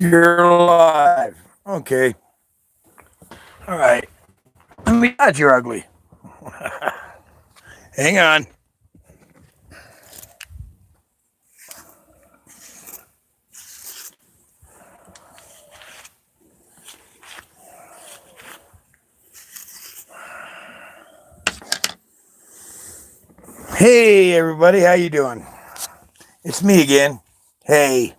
You're alive. Okay. All right. Let me touch you're ugly. Hang on. Hey everybody, how you doing? It's me again. Hey.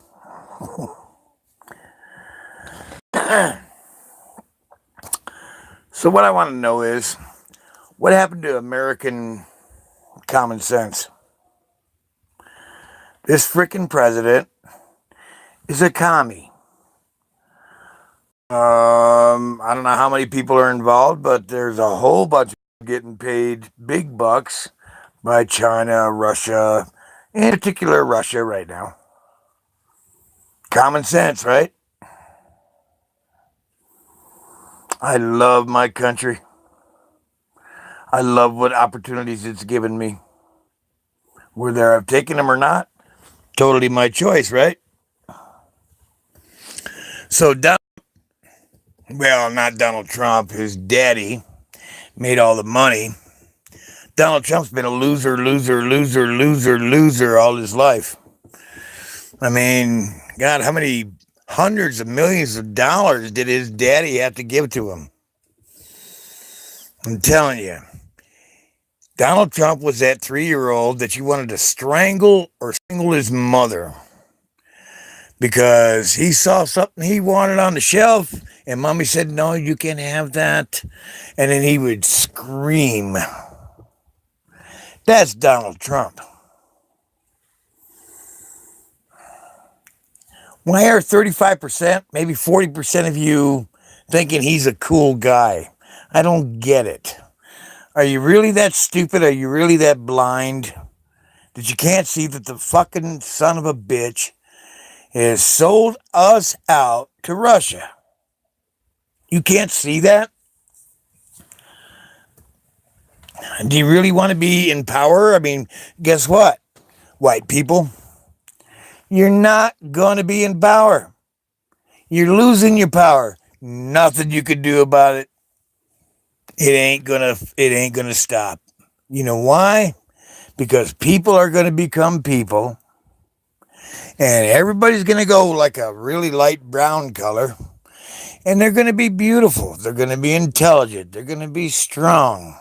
So what I want to know is what happened to American common sense? This freaking president is a commie. I don't know how many people are involved, but there's a whole bunch of getting paid big bucks by China, Russia, in particular Russia right now. Common sense, right? I love my country. I love what opportunities it's given me. Whether I've taken them or not, totally my choice, right? So, well, not Donald Trump, his daddy made all the money. Donald Trump's been a loser all his life. I mean, God, how many hundreds of millions of dollars did his daddy have to give to him? I'm telling you, Donald Trump was that 3-year-old that you wanted to strangle or strangle his mother because he saw something he wanted on the shelf and mommy said, no, you can't have that. And then he would scream. That's Donald Trump. Why are 35%, maybe 40% of you thinking he's a cool guy? I don't get it. Are you really that stupid? Are you really that blind that you can't see that the fucking son of a bitch has sold us out to Russia? You can't see that? Do you really want to be in power? I mean, guess what, white people? You're not going to be in power. You're losing your power. Nothing you could do about it. It ain't gonna stop. You know why? Because people are gonna become people, and everybody's gonna go like a really light brown color, and they're gonna be beautiful. They're gonna be intelligent. They're gonna be strong.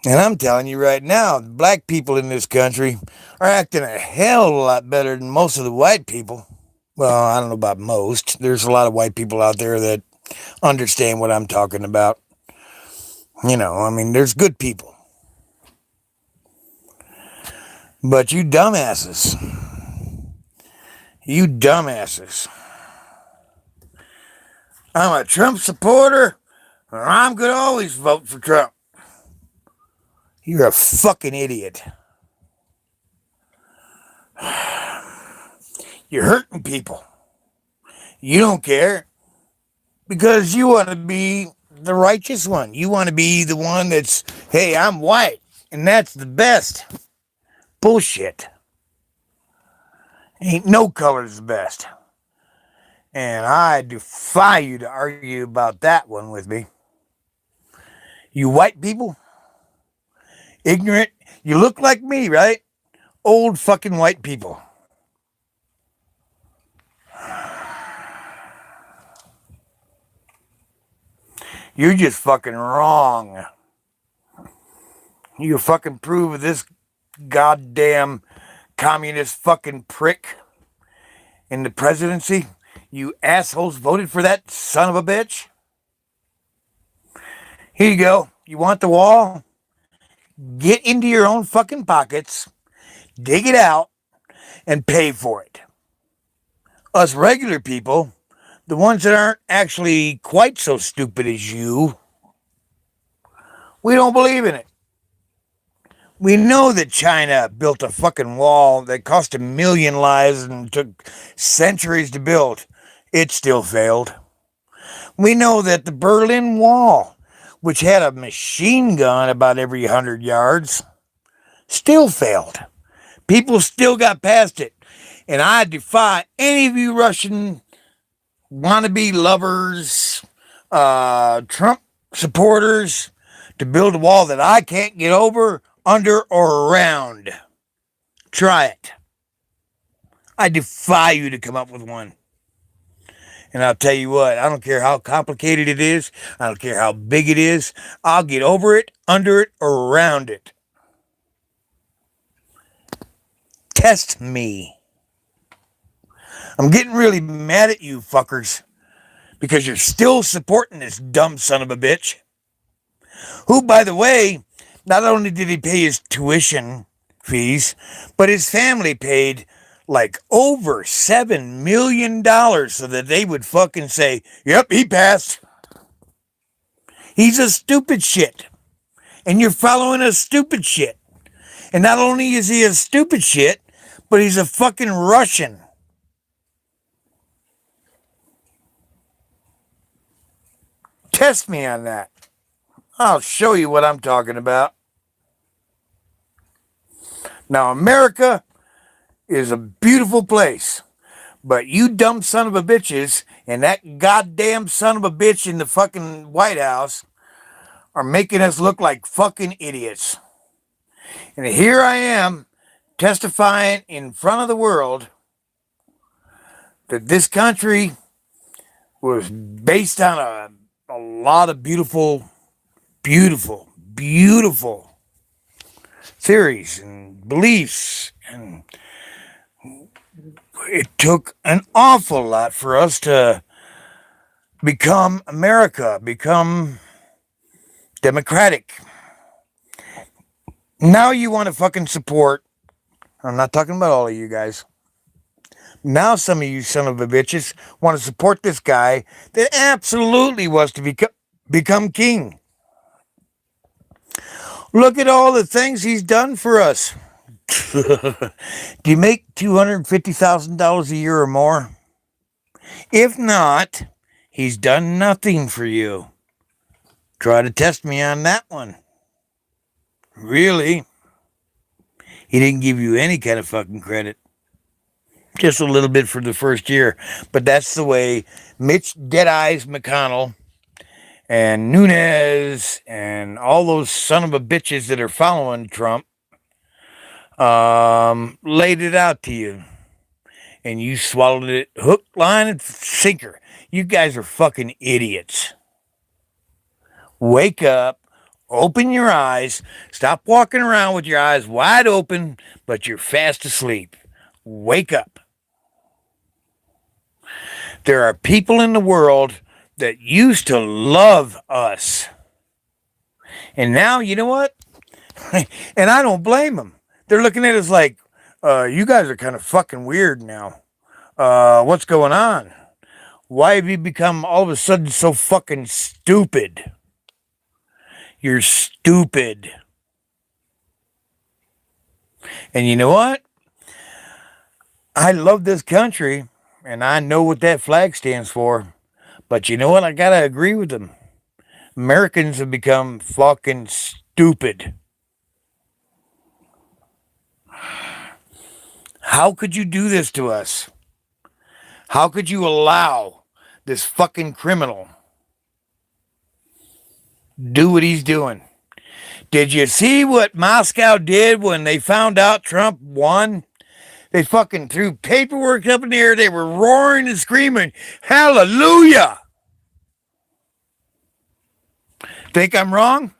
And I'm telling you right now, black people in this country are acting a hell of a lot better than most of the white people. Well, I don't know about most. There's a lot of white people out there that understand what I'm talking about. You know, I mean, there's good people. But you dumbasses, I'm a Trump supporter, or I'm going to always vote for Trump. You're a fucking idiot. You're hurting people. You don't care because you want to be the righteous one. You want to be the one that's, hey, I'm white, and that's the best. Bullshit. Ain't no color's the best. And I defy you to argue about that one with me. You white people, ignorant, you look like me, right? Old fucking white people. You're just fucking wrong. You fucking prove of this goddamn communist fucking prick in the presidency? You assholes voted for that son of a bitch? Here you go. You want the wall? Get into your own fucking pockets, dig it out, and pay for it. Us regular people, the ones that aren't actually quite so stupid as you, we don't believe in it. We know that China built a fucking wall that cost 1,000,000 lives and took centuries to build. It still failed. We know that the Berlin Wall, which had a machine gun about every 100 yards, still failed. People still got past it. And I defy any of you Russian wannabe lovers, Trump supporters, to build a wall that I can't get over, under, or around. Try it. I defy you to come up with one. And I'll tell you what, I don't care how complicated it is. I don't care how big it is. I'll get over it, under it, or around it. Test me. I'm getting really mad at you fuckers because you're still supporting this dumb son of a bitch. Who, by the way, not only did he pay his tuition fees, but his family paid like over $7 million so that they would fucking say, yep, he passed. He's a stupid shit. And you're following a stupid shit. And not only is he a stupid shit, but he's a fucking Russian. Test me on that. I'll show you what I'm talking about. Now, America is a beautiful place, but you dumb son of a bitches and that goddamn son of a bitch in the fucking White House are making us look like fucking idiots. And here I am testifying in front of the world that this country was based on a lot of beautiful theories and beliefs, and it took an awful lot for us to become America, become democratic. Now you want to fucking support, I'm not talking about all of you guys. Now some of you son of a bitches want to support this guy that absolutely was to become king. Look at all the things he's done for us. Do you make $250,000 a year or more? If not, he's done nothing for you. Try to test me on that one. Really? He didn't give you any kind of fucking credit. Just a little bit for the first year. But that's the way Mitch Deadeyes McConnell and Nunes and all those son of a bitches that are following Trump laid it out to you. And you swallowed it hook, line, and sinker. You guys are fucking idiots. Wake up. Open your eyes. Stop walking around with your eyes wide open, but you're fast asleep. Wake up. There are people in the world that used to love us. And now, you know what? And I don't blame them. They're looking at us like, you guys are kind of fucking weird now. What's going on? Why have you become all of a sudden so fucking stupid? You're stupid. And you know what? I love this country, and I know what that flag stands for. But you know what? I gotta agree with them. Americans have become fucking stupid. How could you do this to us? How could you allow this fucking criminal do what he's doing? Did you see what Moscow did when they found out Trump won? They fucking threw paperwork up in the air. They were roaring and screaming, hallelujah! Think I'm wrong?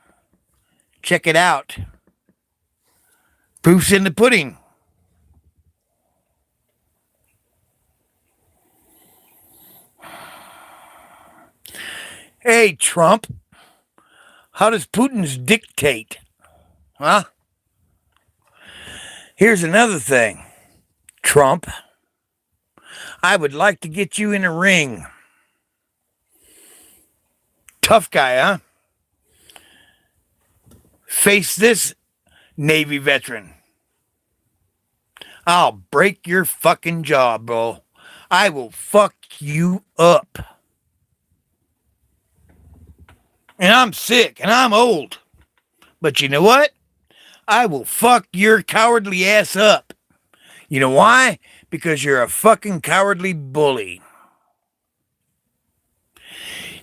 Check it out. Proof's in the pudding. Hey, Trump. How does Putin's dictate? Huh? Here's another thing. Trump, I would like to get you in a ring. Tough guy, huh? Face this Navy veteran. I'll break your fucking jaw, bro. I will fuck you up. And I'm sick and I'm old. But you know what? I will fuck your cowardly ass up. You know why? Because you're a fucking cowardly bully.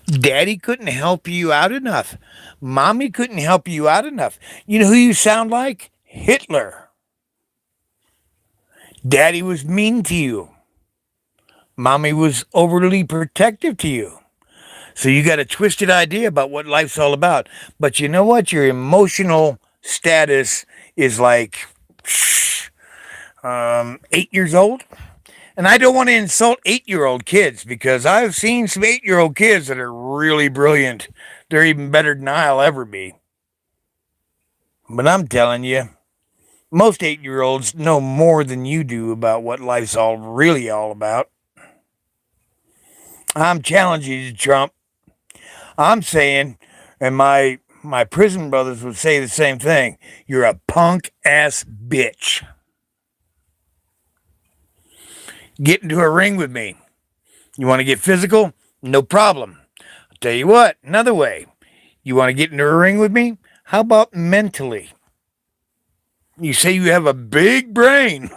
Daddy couldn't help you out enough. Mommy couldn't help you out enough. You know who you sound like? Hitler. Daddy was mean to you. Mommy was overly protective to you. So you got a twisted idea about what life's all about. But you know what? Your emotional status is like 8 years old. And I don't want to insult 8-year-old kids because I've seen some 8-year-old kids that are really brilliant. They're even better than I'll ever be. But I'm telling you, most 8-year-olds know more than you do about what life's really all about. I'm challenging you, Trump. I'm saying, and my prison brothers would say the same thing, you're a punk ass bitch. Get into a ring with me. You want to get physical? No problem. I'll tell you what, another way. You want to get into a ring with me? How about mentally? You say you have a big brain.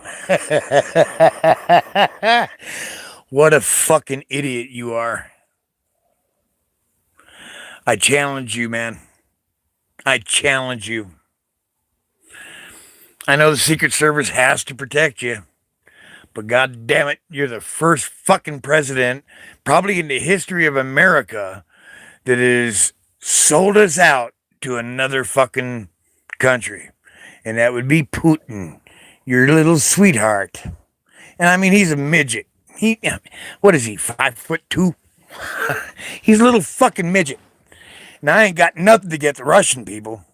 What a fucking idiot you are. I challenge you, man. I challenge you. I know the Secret Service has to protect you. But god damn it, you're the first fucking president, probably in the history of America, that has sold us out to another fucking country. And that would be Putin, your little sweetheart. And I mean, he's a midget. What is he, 5'2"? He's a little fucking midget. Now, I ain't got nothing against the Russian people.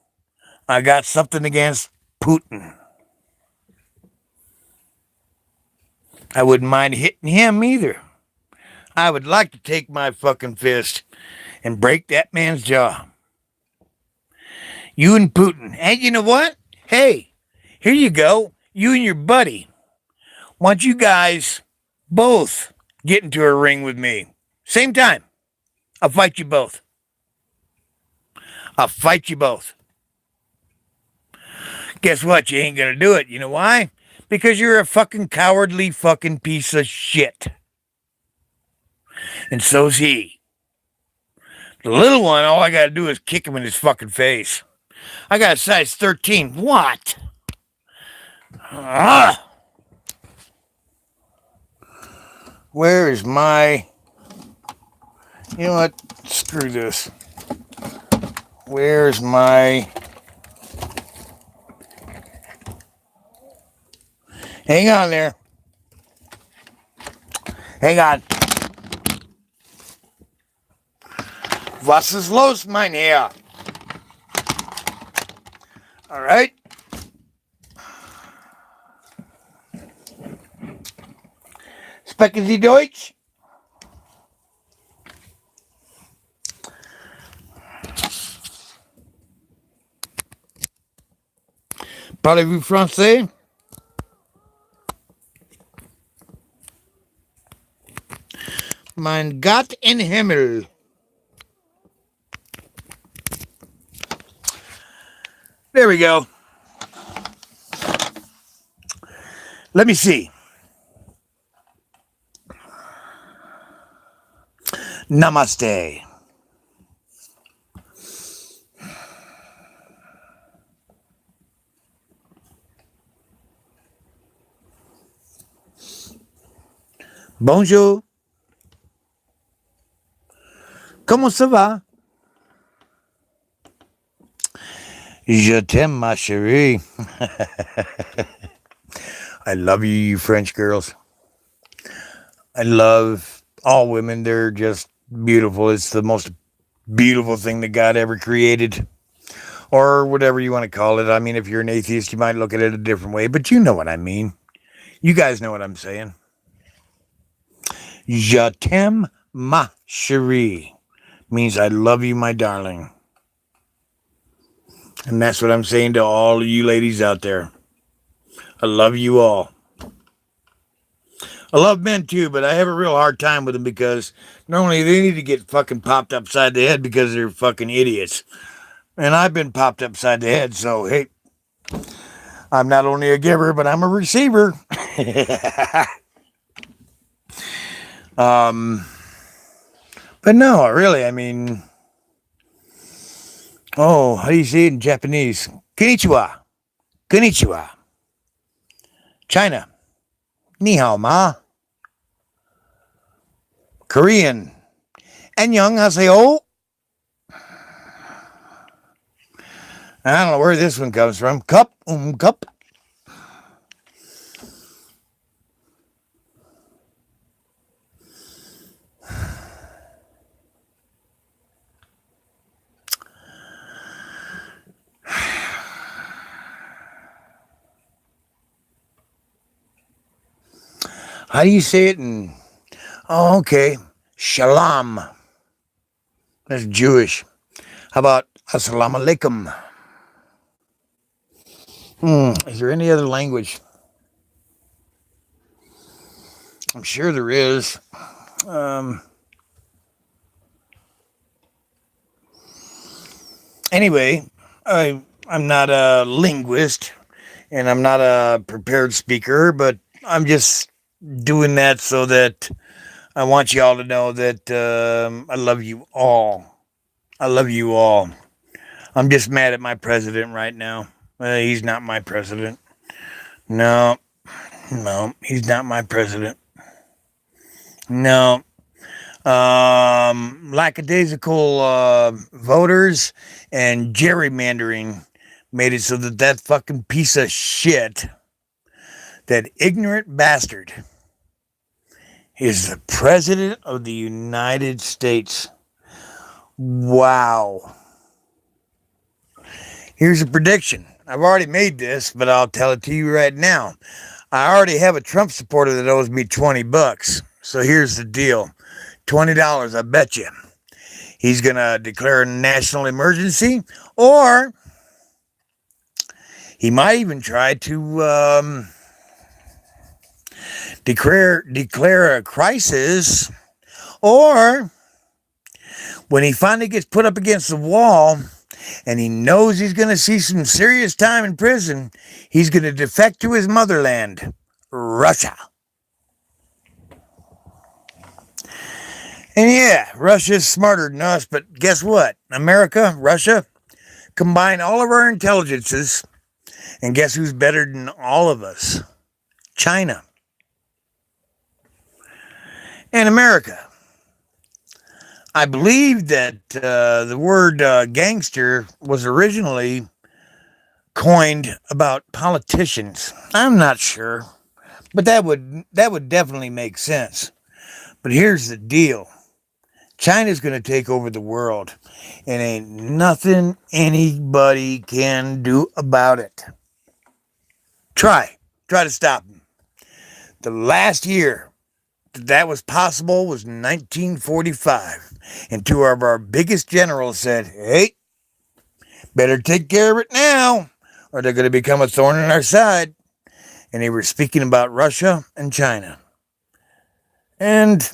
I got something against Putin. I wouldn't mind hitting him either. I would like to take my fucking fist and break that man's jaw. You and Putin. And you know what? Hey, here you go. You and your buddy. Why don't you guys both get into a ring with me? Same time. I'll fight you both. I'll fight you both. Guess what? You ain't gonna do it. You know why? Because you're a fucking cowardly fucking piece of shit. And so's he. The little one, all I gotta do is kick him in his fucking face. I got a size 13. What? Where is my... You know what? Screw this. Where's my... Hang on there. Hang on. Was ist los, mein Herr? All right. Sprechen Sie Deutsch? Parlez-vous français? Mein Gott im Himmel. There we go. Let me see. Namaste. Bonjour. Comment ça va? Je t'aime, ma chérie. I love you, you French girls. I love all women. They're just beautiful. It's the most beautiful thing that God ever created. Or whatever you want to call it. I mean, if you're an atheist, you might look at it a different way. But you know what I mean. You guys know what I'm saying. Je t'aime, ma chérie. Means I love you, my darling. And that's what I'm saying to all of you ladies out there. I love you all. I love men too, but I have a real hard time with them because normally they need to get fucking popped upside the head because they're fucking idiots. And I've been popped upside the head, so hey, I'm not only a giver, but I'm a receiver. Um, but no, really, I mean, oh, how do you say it in Japanese? Konnichiwa. Konnichiwa. China. Ni hao ma. Korean. Annyeong haseyo. I don't know where this one comes from. Cup. Cup. How do you say it in... Oh, okay. Shalom. That's Jewish. How about assalamu alaikum? Is there any other language? I'm sure there is. Anyway, I'm not a linguist and I'm not a prepared speaker, but I'm just doing that so that I want y'all to know that I love you all. I love you all. I'm just mad at my president right now. He's not my president. No, no, he's not my president. No. Lackadaisical voters and gerrymandering made it so that that fucking piece of shit, that ignorant bastard, is the president of the United States. Wow. Here's a prediction. I've already made this, but I'll tell it to you right now. I already have a Trump supporter that owes me $20. So here's the deal. $20, I bet you. He's going to declare a national emergency, or he might even try to declare a crisis, or when he finally gets put up against the wall and he knows he's going to see some serious time in prison, he's going to defect to his motherland, Russia. And yeah, Russia's smarter than us, but guess what? America, Russia, combine all of our intelligences, and guess who's better than all of us? China. And America. I believe that the word gangster was originally coined about politicians. I'm not sure, but that would definitely make sense. But here's the deal. China's going to take over the world, and ain't nothing anybody can do about it. Try to stop them. The last year that was possible was 1945, and two of our biggest generals said, hey, better take care of it now, or they're going to become a thorn in our side. And they were speaking about Russia and China. And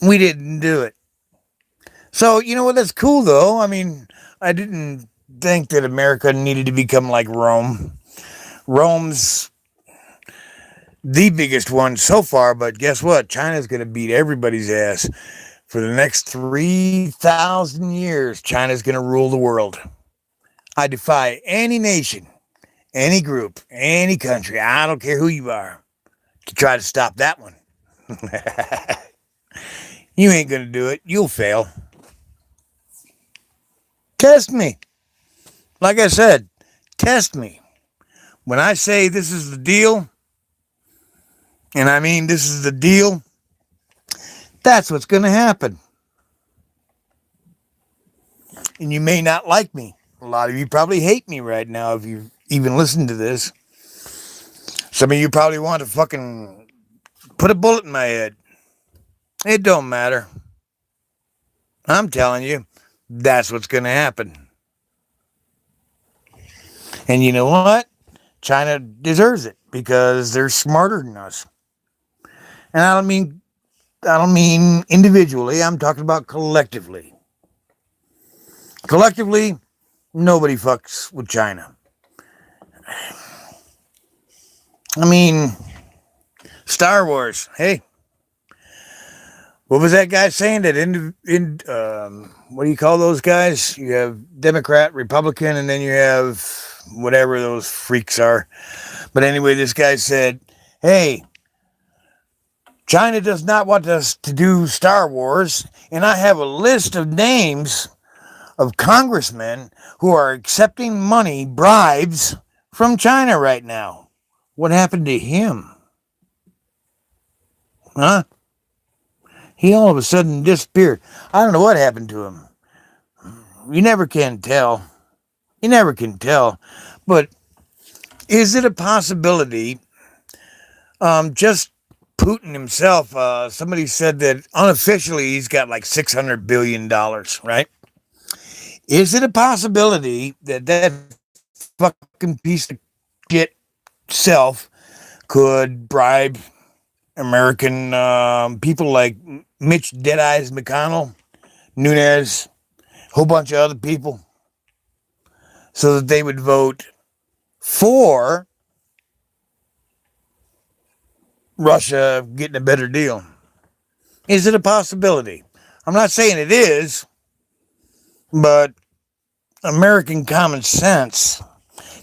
we didn't do it. So, you know what? That's cool, though. I mean, I didn't think that America needed to become like Rome. Rome's the biggest one so far, but guess what? China's going to beat everybody's ass. For the next 3,000 years, China's going to rule the world. I defy any nation, any group, any country, I don't care who you are, to try to stop that one. You ain't going to do it. You'll fail. Test me. Like I said, test me. When I say this is the deal, and I mean this is the deal, that's what's going to happen. And you may not like me. A lot of you probably hate me right now if you even listen to this. Some of you probably want to fucking put a bullet in my head. It don't matter. I'm telling you, that's what's going to happen. And you know what? China deserves it because they're smarter than us. And I don't mean individually, I'm talking about collectively. Collectively, nobody fucks with China. I mean, Star Wars, hey. What was that guy saying? That what do you call those guys? You have Democrat, Republican, and then you have whatever those freaks are. But anyway, this guy said, "Hey, China does not want us to do Star Wars, and I have a list of names of congressmen who are accepting money, bribes from China right now." What happened to him? Huh? He all of a sudden disappeared. I don't know what happened to him. You never can tell. You never can tell. But is it a possibility? Just Putin himself, somebody said that unofficially he's got like $600 billion, right? Is it a possibility that that fucking piece of shit self could bribe American people like Mitch Deadeyes McConnell, Nunes, a whole bunch of other people, so that they would vote for Russia getting a better deal? Is it a possibility? I'm not saying it is, but American common sense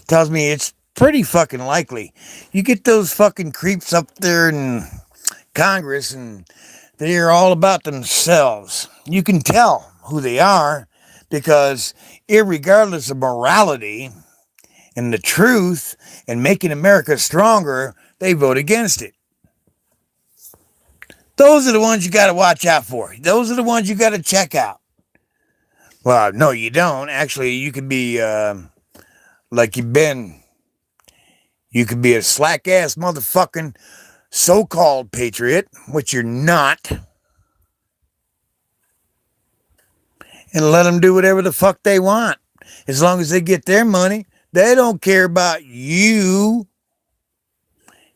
tells me it's pretty fucking likely. You get those fucking creeps up there in Congress and they're all about themselves. You can tell who they are because irregardless of morality and the truth and making America stronger, they vote against it. Those are the ones you got to watch out for. Those are the ones you got to check out. Well, no, you don't. Actually, you could be like you've been. You could be a slack-ass motherfucking so-called patriot, which you're not, and let them do whatever the fuck they want. As long as they get their money, they don't care about you.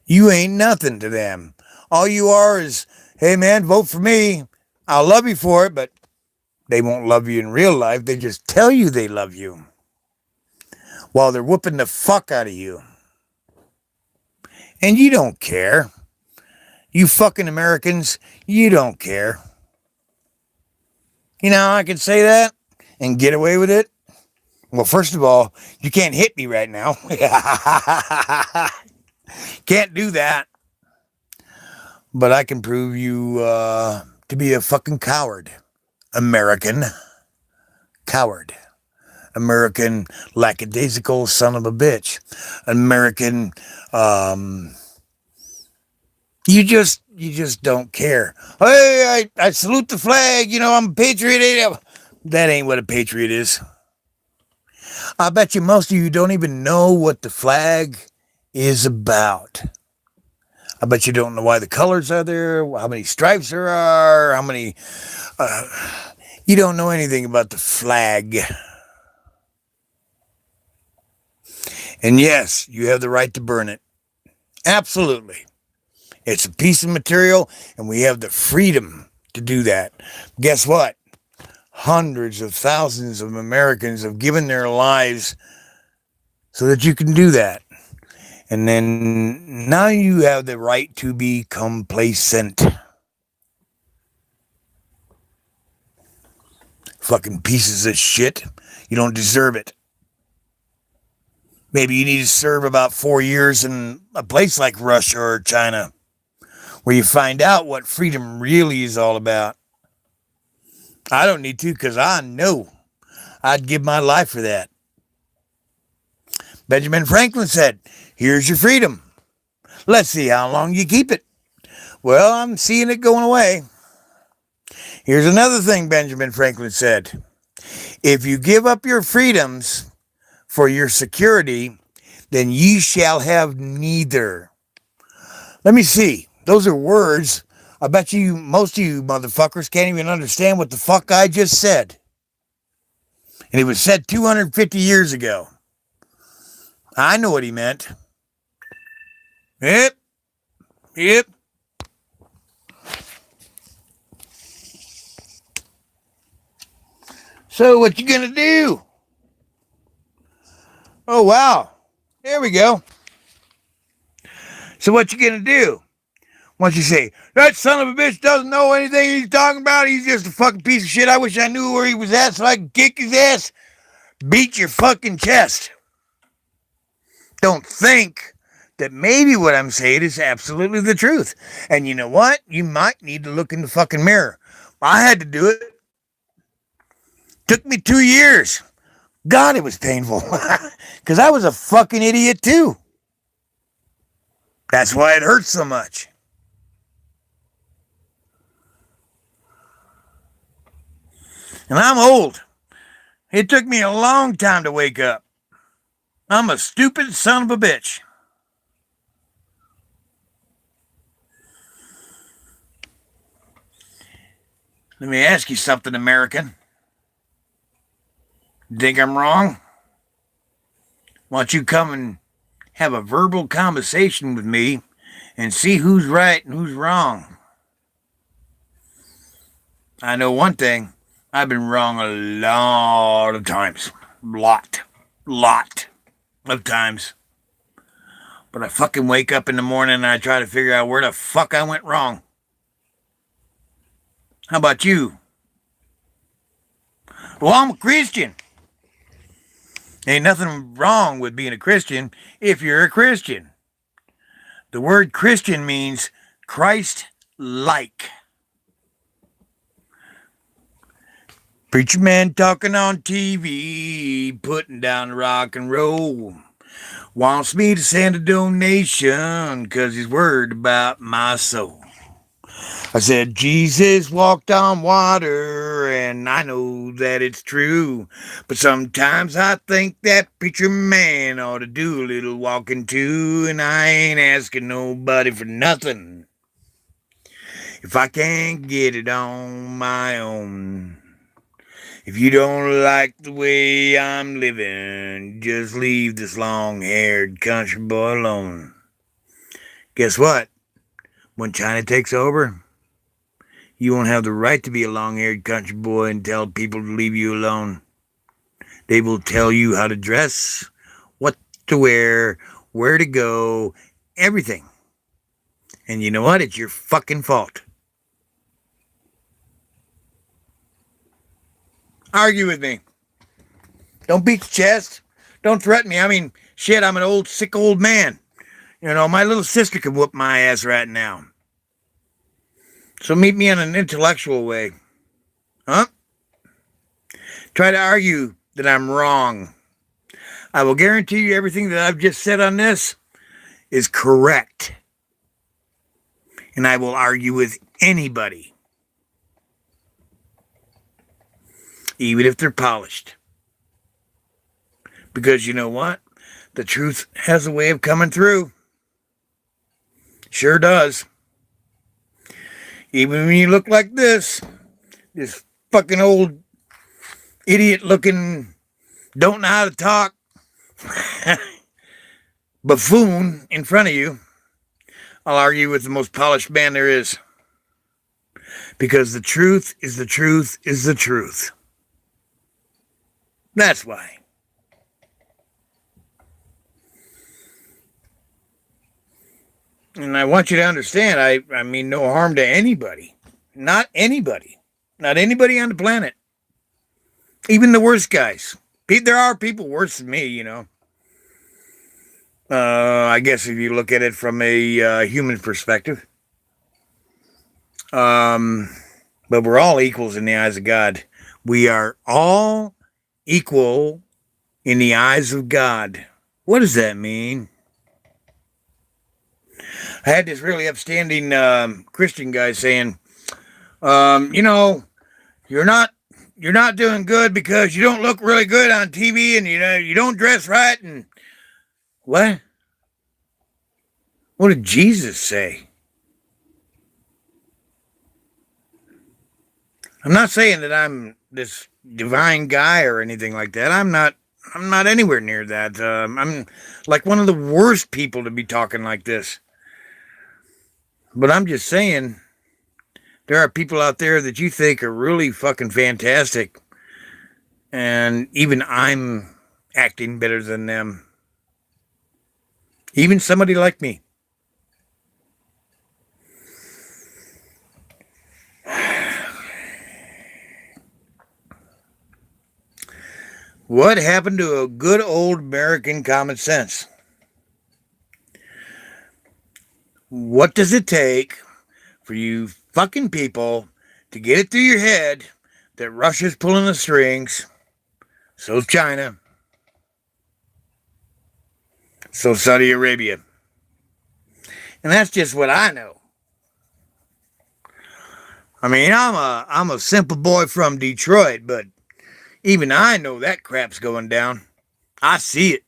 You ain't nothing to them. All you are is, hey man, vote for me. I'll love you for it, but they won't love you in real life. They just tell you they love you while they're whooping the fuck out of you. And you don't care. You fucking Americans, you don't care. You know how I can say that and get away with it? Well, first of all, you can't hit me right now. Can't do that. But I can prove you to be a fucking coward. American coward. American lackadaisical son of a bitch. American, you just don't care. Hey, I salute the flag. You know, I'm a patriot. That ain't what a patriot is. I bet you most of you don't even know what the flag is about. I bet you don't know why the colors are there, how many stripes there are, how many... you don't know anything about the flag. And yes, you have the right to burn it. Absolutely. It's a piece of material, and we have the freedom to do that. Guess what? Hundreds of thousands of Americans have given their lives so that you can do that. And then now you have the right to be complacent. Fucking pieces of shit. You don't deserve it. Maybe you need to serve about 4 years in a place like Russia or China, where you find out what freedom really is all about. I don't need to, because I know I'd give my life for that. Benjamin Franklin said, here's your freedom. Let's see how long you keep it. Well, I'm seeing it going away. Here's another thing Benjamin Franklin said. If you give up your freedoms for your security, then ye shall have neither. Let me see. Those are words. I bet you most of you motherfuckers can't even understand what the fuck I just said. And it was said 250 years ago. I know what he meant. Yep. So what you gonna do? Oh, wow. There we go. So what you gonna do Once you say, that son of a bitch doesn't know anything he's talking about, he's just a fucking piece of shit. I wish I knew where he was at so I could kick his ass. Beat your fucking chest. Don't think that maybe what I'm saying is absolutely the truth. And you know what? You might need to look in the fucking mirror. I had to do it. Took me 2 years. God, it was painful. Because I was a fucking idiot too. That's why it hurts so much. And I'm old. It took me a long time to wake up. I'm a stupid son of a bitch. Let me ask you something, American. Think I'm wrong? Why don't you come and have a verbal conversation with me and see who's right and who's wrong? I know one thing. I've been wrong a lot of times. Lot of times. But I fucking wake up in the morning and I try to figure out where the fuck I went wrong. How about you? Well, I'm a Christian. Ain't nothing wrong with being a Christian if you're a Christian. The word Christian means Christ-like. Preacher man talking on TV, putting down rock and roll. Wants me to send a donation because he's worried about my soul. I said, Jesus walked on water, and I know that it's true. But sometimes I think that preacher man ought to do a little walking too, and I ain't asking nobody for nothing if I can't get it on my own. If you don't like the way I'm living, just leave this long-haired country boy alone. Guess what? When China takes over, you won't have the right to be a long-haired country boy and tell people to leave you alone. They will tell you how to dress, what to wear, where to go, everything. And you know what? It's your fucking fault. Argue with me. Don't beat your chest. Don't threaten me. I mean, shit, I'm an old, sick old man. You know, my little sister can whoop my ass right now. So meet me in an intellectual way. Huh? Try to argue that I'm wrong. I will guarantee you everything that I've just said on this is correct. And I will argue with anybody. Even if they're polished. Because you know what? The truth has a way of coming through. Sure does. Even when you look like this fucking old idiot looking, don't know how to talk buffoon in front of you, I'll argue with the most polished man there is. Because the truth is the truth is the truth. That's why. And I want you to understand, I mean no harm to anybody. Not anybody. Not anybody on the planet. Even the worst guys. There are people worse than me, you know. I guess if you look at it from a human perspective. But we're all equals in the eyes of God. We are all equal in the eyes of God. What does that mean? I had this really upstanding Christian guy saying, you know, you're not doing good because you don't look really good on TV and you don't dress right and what? What did Jesus say? I'm not saying that I'm this divine guy or anything like that. I'm not anywhere near that. I'm like one of the worst people to be talking like this. But I'm just saying, there are people out there that you think are really fucking fantastic. And even I'm acting better than them. Even somebody like me. What happened to a good old American common sense? What does it take for you fucking people to get it through your head that Russia's pulling the strings, so's China, so's Saudi Arabia? And that's just what I know. I mean, I'm a simple boy from Detroit, but even I know that crap's going down. I see it.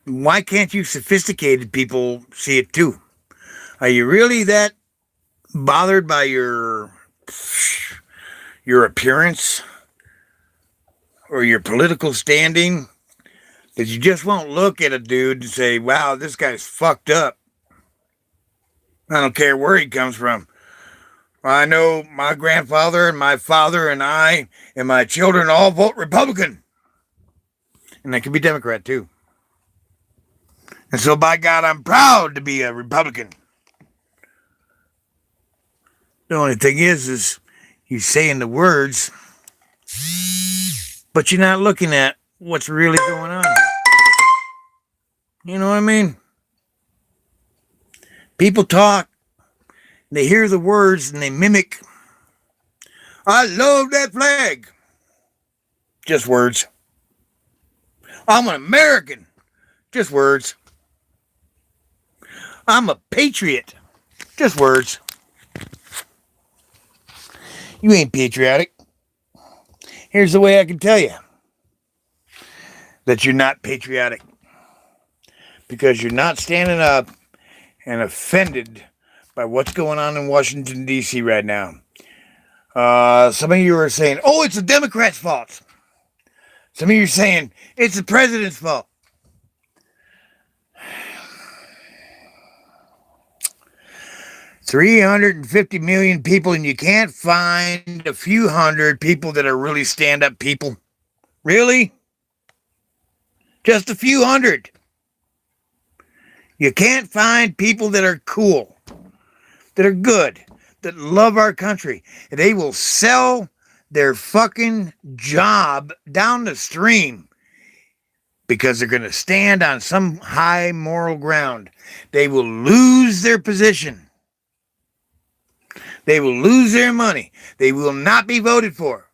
Why can't you sophisticated people see it too? Are you really that bothered by your appearance or your political standing that you just won't look at a dude and say, "Wow, this guy's fucked up"? I don't care where he comes from. I know my grandfather and my father and I and my children all vote Republican. And they can be Democrat too. And so, by God, I'm proud to be a Republican. The only thing is you saying the words, but you're not looking at what's really going on. You know what I mean? People talk, they hear the words, and they mimic. I love that flag. Just words. I'm an American. Just words. I'm a patriot. Just words. You ain't patriotic. Here's the way I can tell you that you're not patriotic. Because you're not standing up and offended by what's going on in Washington, D.C. right now. Some of you are saying, oh, it's the Democrats' fault. Some of you are saying, it's the president's fault. $350 million people, and you can't find a few hundred people that are really stand-up people? Really? Just a few hundred. You can't find people that are cool, that are good, that love our country. They will sell their fucking job down the stream because they're going to stand on some high moral ground. They will lose their position. They will lose their money. They will not be voted for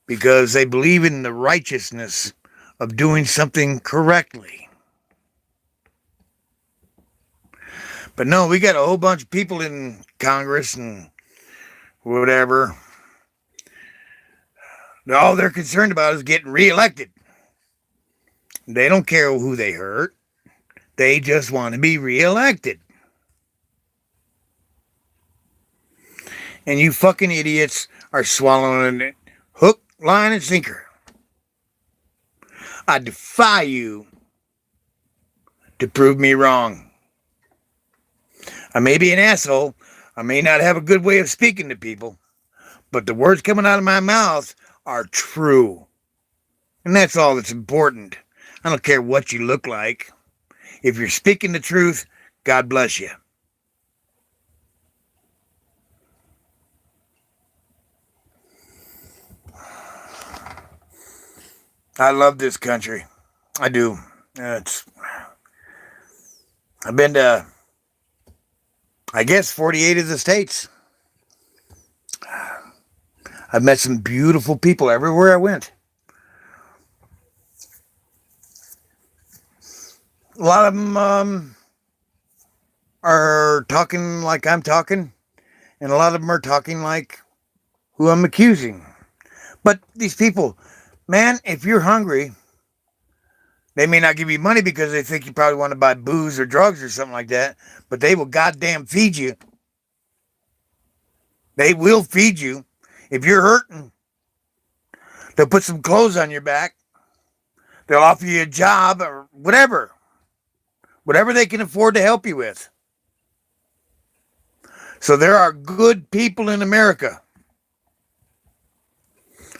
because they believe in the righteousness of doing something correctly. But no, we got a whole bunch of people in Congress and whatever. All they're concerned about is getting reelected. They don't care who they hurt. They just want to be reelected. And you fucking idiots are swallowing it hook, line, and sinker. I defy you to prove me wrong. I may be an asshole. I may not have a good way of speaking to people. But the words coming out of my mouth are true. And that's all that's important. I don't care what you look like. If you're speaking the truth, God bless you. I love this country. I do. I've been to, I guess, 48 of the states. I've met some beautiful people everywhere I went. A lot of them are talking like I'm talking, and a lot of them are talking like who I'm accusing. But these people, man, if you're hungry, they may not give you money because they think you probably want to buy booze or drugs or something like that, but they will goddamn feed you. They will feed you. If you're hurting, they'll put some clothes on your back. They'll offer you a job or whatever. Whatever they can afford to help you with. So there are good people in America.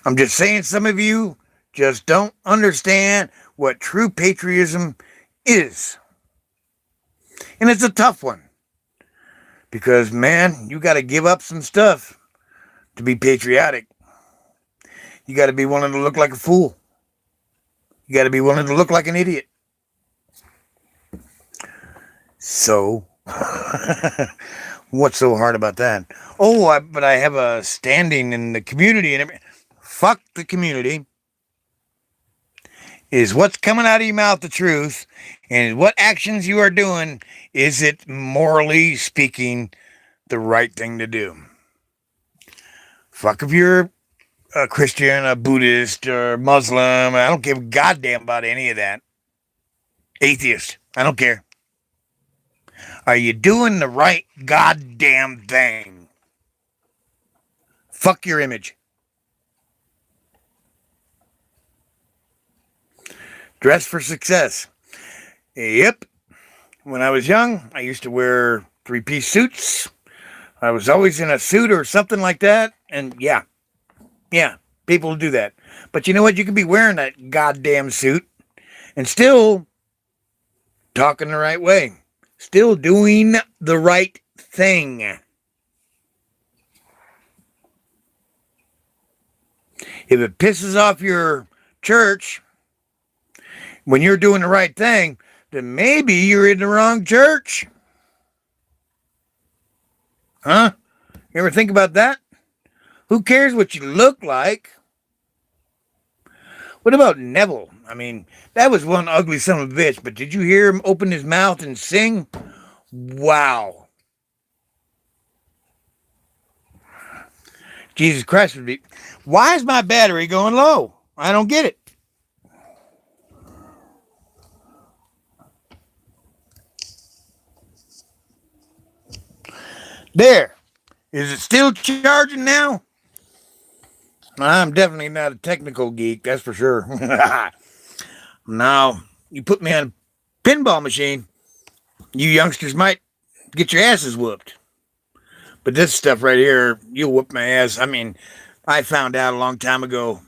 I'm just saying some of you just don't understand what true patriotism is. And it's a tough one. Because, man, you got to give up some stuff to be patriotic. You got to be willing to look like a fool. You got to be willing to look like an idiot. So, what's so hard about that? Oh, but I have a standing in the community and everything. Fuck the community. Is what's coming out of your mouth the truth? And what actions you are doing, is it morally speaking the right thing to do? Fuck if you're a Christian, a Buddhist, or Muslim. I don't give a goddamn about any of that. Atheist. I don't care. Are you doing the right goddamn thing? Fuck your image. Dress for success. Yep. When I was young, I used to wear three-piece suits. I was always in a suit or something like that. And yeah, people do that. But you know what? You can be wearing that goddamn suit and still talking the right way. Still doing the right thing. If it pisses off your church when you're doing the right thing, then maybe you're in the wrong church. Huh? You ever think about that? Who cares what you look like? What about Neville? I mean, that was one ugly son of a bitch, but did you hear him open his mouth and sing? Wow. Jesus Christ would be. Why is my battery going low? I don't get it. There. Is it still charging now? I'm definitely not a technical geek, that's for sure. Now, you put me on a pinball machine, you youngsters might get your asses whooped. But this stuff right here, you'll whoop my ass. I mean, I found out a long time ago,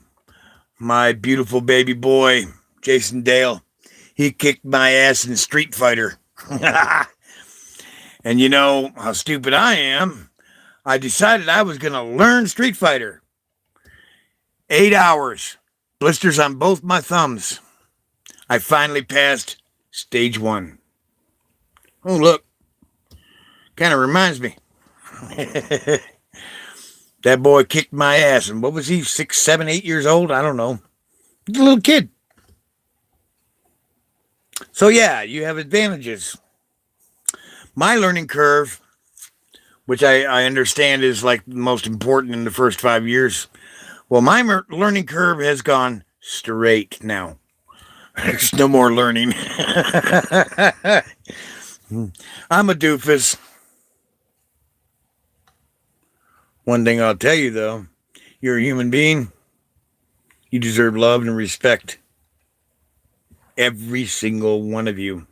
my beautiful baby boy, Jason Dale, he kicked my ass in Street Fighter. And you know how stupid I am. I decided I was going to learn Street Fighter. 8 hours. Blisters on both my thumbs. I finally passed stage 1. Oh, look. Kind of reminds me. That boy kicked my ass. And what was he, 6, 7, 8 years old? I don't know. He's a little kid. So yeah, you have advantages. My learning curve, which I understand is like the most important in the first 5 years. Well, my learning curve has gone straight now. There's no more learning. I'm a doofus. One thing I'll tell you, though, you're a human being. You deserve love and respect. Every single one of you.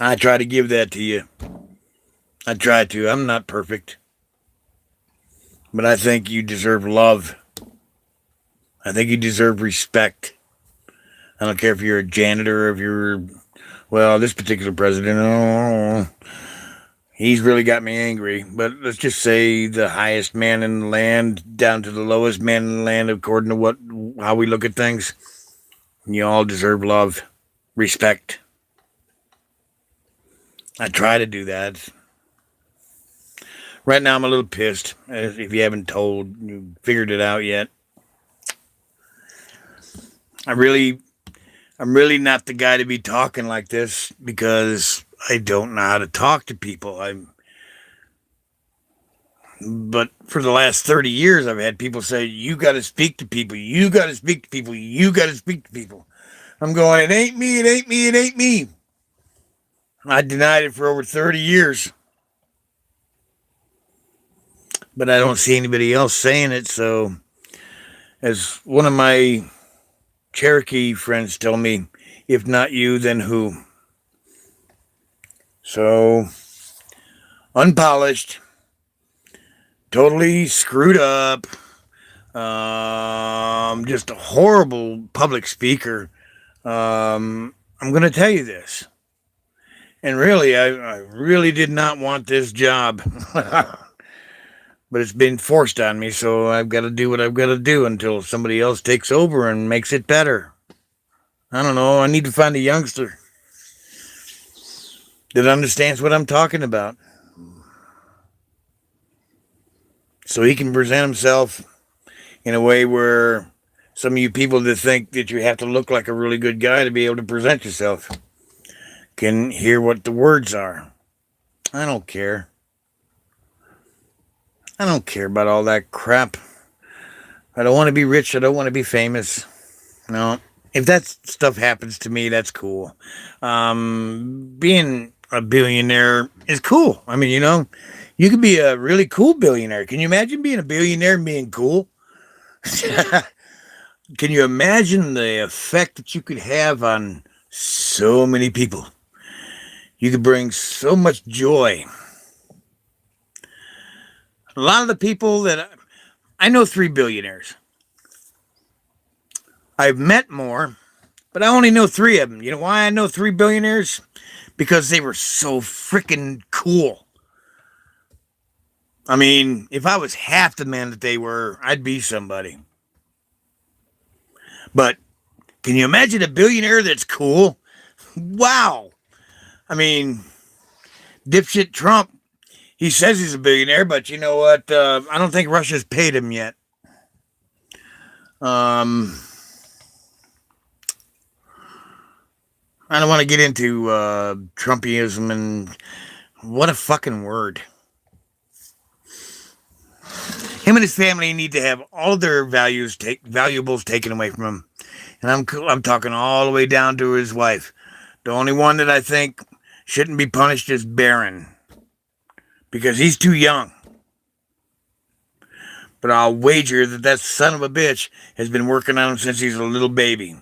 I try to give that to you. I try to. I'm not perfect. But I think you deserve love. I think you deserve respect. I don't care if you're a janitor, if you're, well, this particular president, oh, he's really got me angry. But let's just say the highest man in the land down to the lowest man in the land, according to how we look at things. You all deserve love, respect. I try to do that. Right now, I'm a little pissed. If you haven't you figured it out yet. I'm really not the guy to be talking like this because I don't know how to talk to people. But for the last 30 years, I've had people say, you got to speak to people. You got to speak to people. You got to speak to people. I'm going, it ain't me. It ain't me. It ain't me. I denied it for over 30 years. But I don't see anybody else saying it. So as one of my Cherokee friends tell me, if not you, then who? So unpolished, totally screwed up, just a horrible public speaker. I'm going to tell you this. And really, I really did not want this job. but it's been forced on me, so I've got to do what I've got to do until somebody else takes over and makes it better. I don't know. I need to find a youngster that understands what I'm talking about so he can present himself in a way where some of you people that think that you have to look like a really good guy to be able to present yourself can hear what the words are. I don't care. I don't care about all that crap. I don't want to be rich. I don't want to be famous. No. If that stuff happens to me, that's cool. Being a billionaire is cool. I mean, you could be a really cool billionaire. Can you imagine being a billionaire and being cool? Can you imagine the effect that you could have on so many people? You could bring so much joy. A lot of the people that I know 3 billionaires. I've met more, but I only know 3 of them. You know why I know 3 billionaires? Because they were so freaking cool. I mean, if I was half the man that they were, I'd be somebody. But can you imagine a billionaire that's cool? Wow. I mean, dipshit Trump, he says he's a billionaire, but you know what? I don't think Russia's paid him yet. I don't want to get into Trumpism and what a fucking word. Him and his family need to have all of their valuables taken away from him. And I'm talking all the way down to his wife. The only one that I think shouldn't be punished is Barron. Because he's too young. But I'll wager that son of a bitch has been working on him since he's a little baby.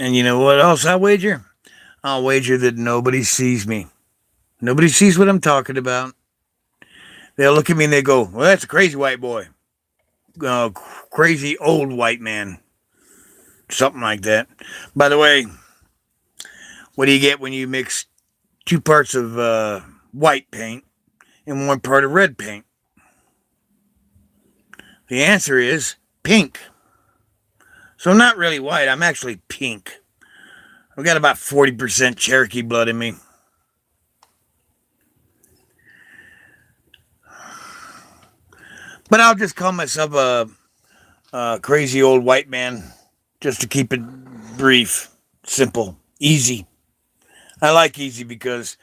And you know what else I'll wager? I'll wager that nobody sees me. Nobody sees what I'm talking about. They'll look at me and they go, well, that's a crazy white boy. Crazy old white man. Something like that. By the way, what do you get when you mix 2 parts of white paint and 1 part of red paint? The answer is pink. So I'm not really white. I'm actually pink. I've got about 40% Cherokee blood in me. But I'll just call myself a crazy old white man just to keep it brief, simple, easy. I like easy because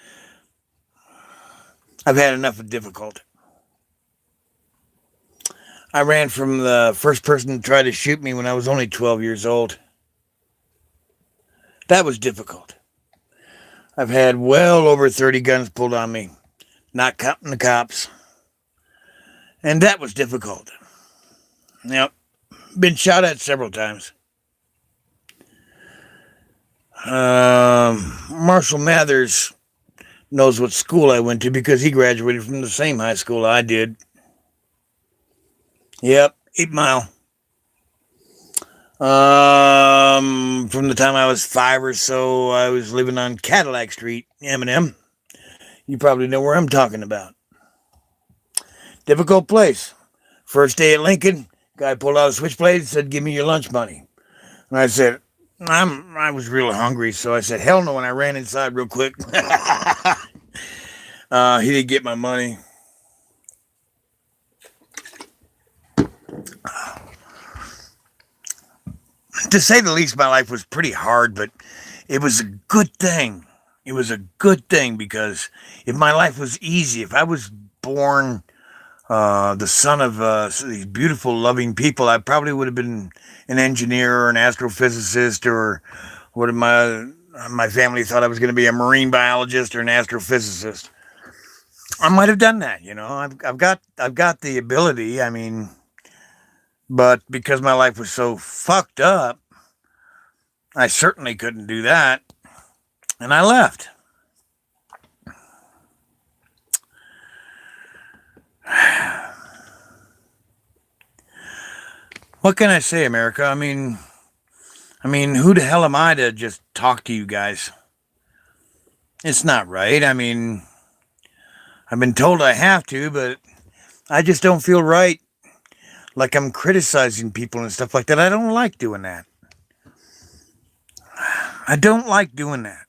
I've had enough of difficult. I ran from the first person to try to shoot me when I was only 12 years old. That was difficult. I've had well over 30 guns pulled on me, not counting the cops. And that was difficult. Yep. Been shot at several times. Marshall Mathers knows what school I went to because he graduated from the same high school I did. Yep, 8 Mile. From the time I was 5 or so, I was living on Cadillac Street, Eminem. You probably know where I'm talking about. Difficult place. First day at Lincoln, guy pulled out a switchblade and said, give me your lunch money. And I said, I was real hungry, so I said, hell no, and I ran inside real quick. He didn't get my money. To say the least, my life was pretty hard, but it was a good thing. It was a good thing because if my life was easy, if I was born the son of these beautiful, loving people, I probably would have been an engineer or an astrophysicist, or what my family thought I was going to be a marine biologist or an astrophysicist. I might have done that, I've got the ability. I mean, but because my life was so fucked up, I certainly couldn't do that, and I left. What can I say, America? I mean, who the hell am I to just talk to you guys? It's not right. I mean, I've been told I have to, but I just don't feel right. Like I'm criticizing people and stuff like that. I don't like doing that. I don't like doing that.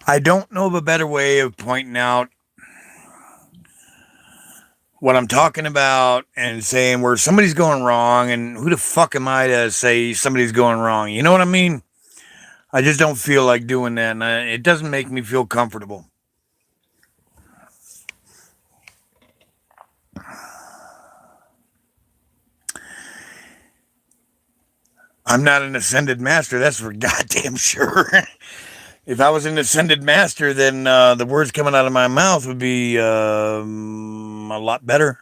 I don't know of a better way of pointing out what I'm talking about and saying where somebody's going wrong, and who the fuck am I to say somebody's going wrong? You know what I mean? I just don't feel like doing that, and it doesn't make me feel comfortable. I'm not an ascended master, that's for goddamn sure. If I was an ascended master, then the words coming out of my mouth would be a lot better.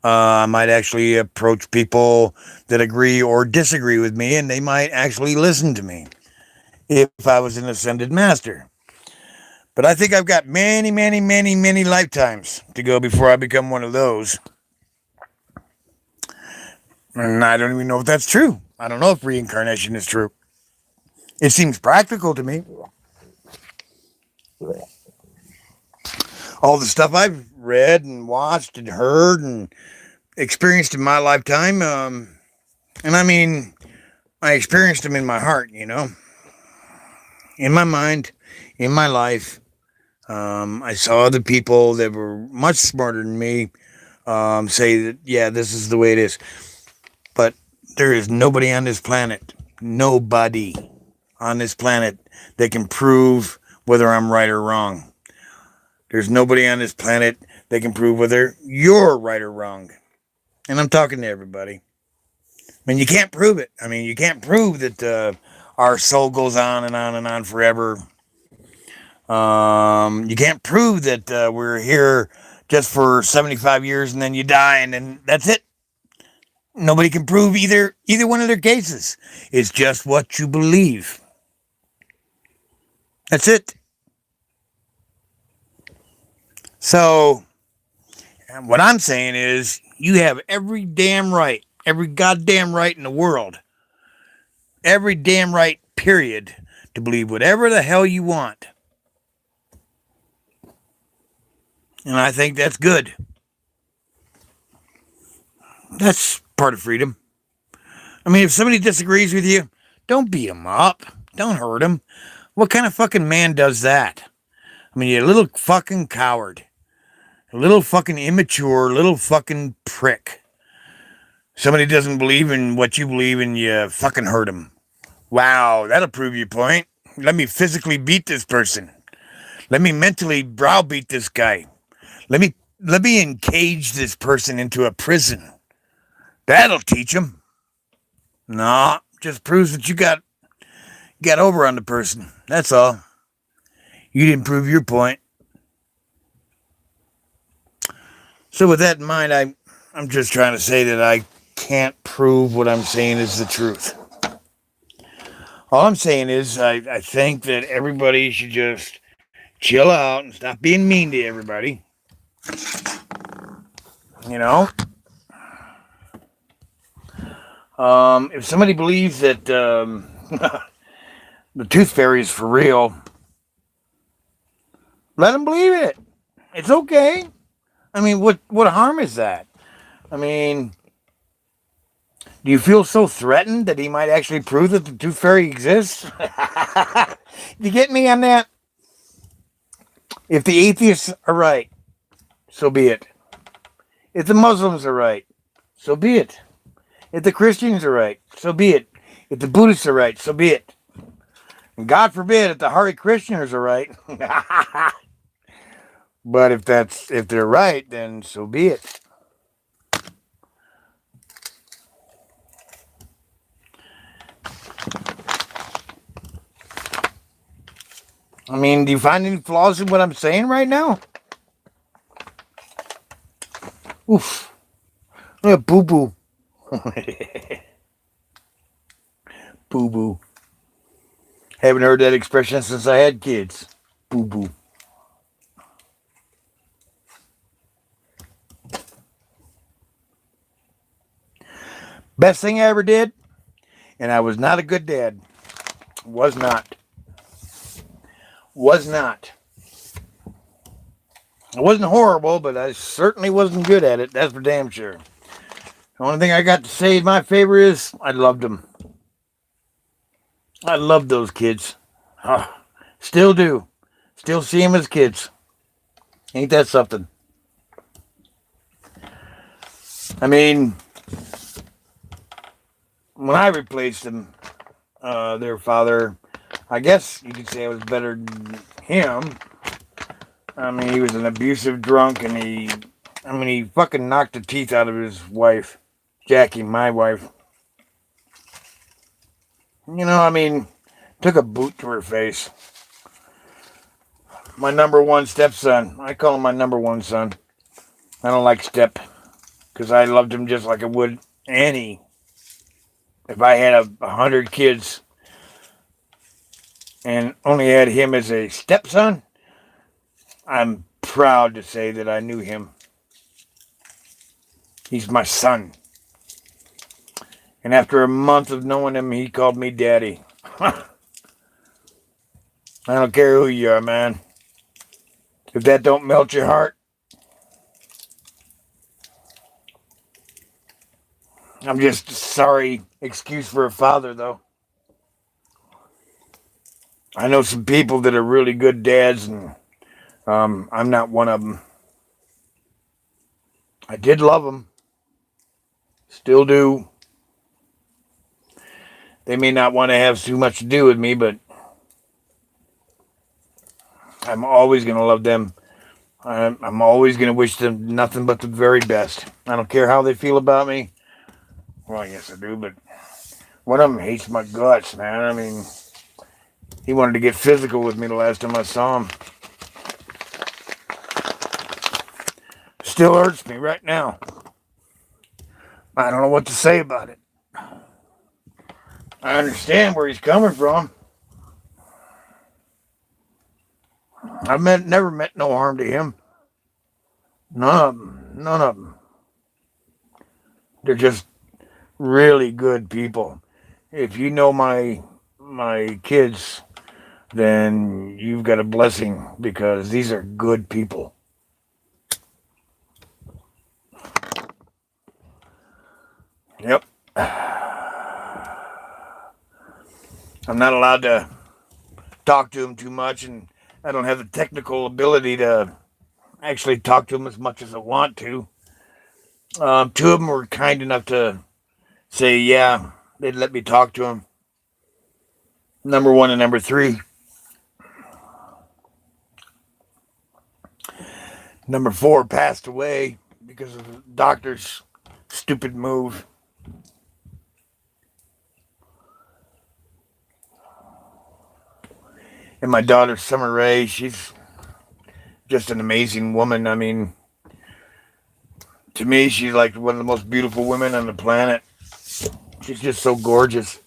I might actually approach people that agree or disagree with me, and they might actually listen to me if I was an ascended master. But I think I've got many, many, many, many lifetimes to go before I become one of those. And I don't even know if that's true. I don't know if reincarnation is true. It seems practical to me. All the stuff I've read and watched and heard and experienced in my lifetime, and I mean, I experienced them in my heart, you know, in my mind, in my life. I saw other people that were much smarter than me say that, yeah, this is the way it is. But there is nobody on this planet, nobody on this planet that can prove whether I'm right or wrong. There's nobody on this planet that can prove whether you're right or wrong. And I'm talking to everybody. I mean, you can't prove it. I mean, you can't prove that our soul goes on and on and on forever. You can't prove that we're here just for 75 years and then you die and then that's it. Nobody can prove either one of their cases. It's just what you believe. That's it. So, what I'm saying is, you have every damn right, every goddamn right in the world, every damn right, period, to believe whatever the hell you want. And I think that's good. That's part of freedom. I mean, if somebody disagrees with you, don't beat them up. Don't hurt them. What kind of fucking man does that? I mean, you're a little fucking coward. A little fucking immature, little fucking prick. Somebody doesn't believe in what you believe in, you fucking hurt them. Wow, that'll prove your point. Let me physically beat this person. Let me mentally browbeat this guy. Let me encage this person into a prison. That'll teach him. No, just proves that you got over on the person. That's all. You didn't prove your point. So with that in mind, I'm just trying to say that I can't prove what I'm saying is the truth. All I'm saying is I think that everybody should just chill out and stop being mean to everybody. You know? If somebody believes that the tooth fairy is for real, let them believe it. It's okay. I mean, what harm is that? I mean, do you feel so threatened that he might actually prove that the tooth fairy exists? You get me on that? If the atheists are right, so be it. If the Muslims are right, so be it. If the Christians are right, so be it. If the Buddhists are right, so be it. And God forbid if the Hare Krishnas are right. But if they're right, then so be it. I mean, do you find any flaws in what I'm saying right now? Oof. Look at boo-boo. Boo-boo. Haven't heard that expression since I had kids. Boo-boo. Best thing I ever did, and I was not a good dad. Was not. Was not. It wasn't horrible, but I certainly wasn't good at it. That's for damn sure. The only thing I got to say in my favor is I loved them. I loved those kids. Ah, still do. Still see them as kids. Ain't that something? I mean, when I replaced them, their father, I guess you could say I was better than him. I mean, he was an abusive drunk, and he fucking knocked the teeth out of his wife, Jackie, my wife. Took a boot to her face. My number one stepson. I call him my number one son. I don't like step, because I loved him just like I would Annie. If I had 100 kids and only had him as a stepson, I'm proud to say that I knew him. He's my son. And after a month of knowing him, he called me daddy. I don't care who you are, man. If that don't melt your heart, I'm just sorry excuse for a father, though. I know some people that are really good dads, and I'm not one of them. I did love them. Still do. They may not want to have too much to do with me, but I'm always going to love them. I'm always going to wish them nothing but the very best. I don't care how they feel about me. Well, yes, I do, but one of them hates my guts, man. I mean, he wanted to get physical with me the last time I saw him. Still hurts me right now. I don't know what to say about it. I understand where he's coming from. Never meant no harm to him. None of them. None of them. They're just really good people. If you know my kids, then you've got a blessing, because these are good people. Yep. I'm not allowed to talk to them too much, and I don't have the technical ability to actually talk to them as much as I want to. Two of them were kind enough to say, yeah, they'd let me talk to them. Number one and number three. Number four passed away because of the doctor's stupid move. And my daughter, Summer Rae, she's just an amazing woman. I mean, to me, she's like one of the most beautiful women on the planet. She's just so gorgeous.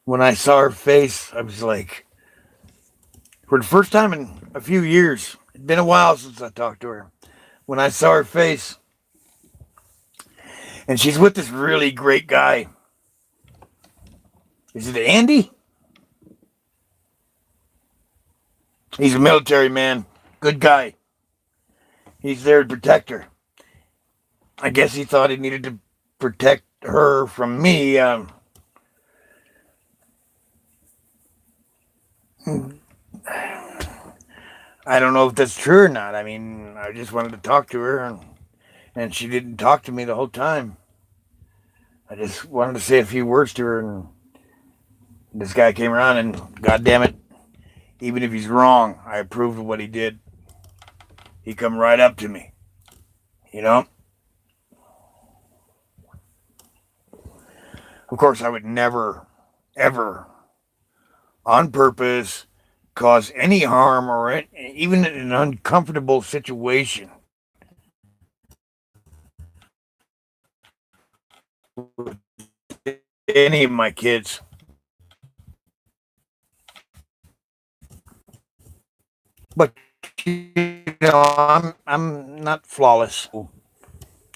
When I saw her face, I was like, for the first time in a few years, it'd been a while since I talked to her. When I saw her face, and she's with this really great guy. Is it Andy? He's a military man. Good guy. He's there to protect her. I guess he thought he needed to protect her from me. I don't know if that's true or not. I mean, I just wanted to talk to her, and she didn't talk to me the whole time. I just wanted to say a few words to her, and this guy came around, and God damn it, even if he's wrong, I approved of what he did. He come right up to me, you know? Of course, I would never, ever, on purpose, cause any harm or even an uncomfortable situation with any of my kids. But I'm not flawless.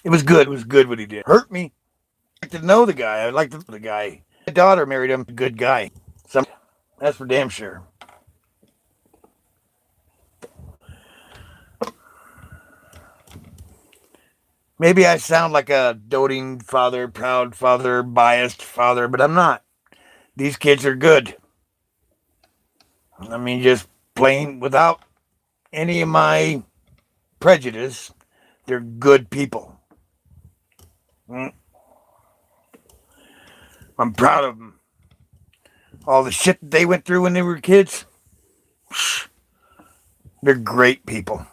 It was good. It was good what he did. Hurt me. I like to know the guy. I like the guy. My daughter married him, a good guy. That's for damn sure. Maybe I sound like a doting father, proud father, biased father, but I'm not. These kids are good. I mean, just plain without any of my prejudice, they're good people. I'm proud of them. All the shit that they went through when they were kids, they're great people.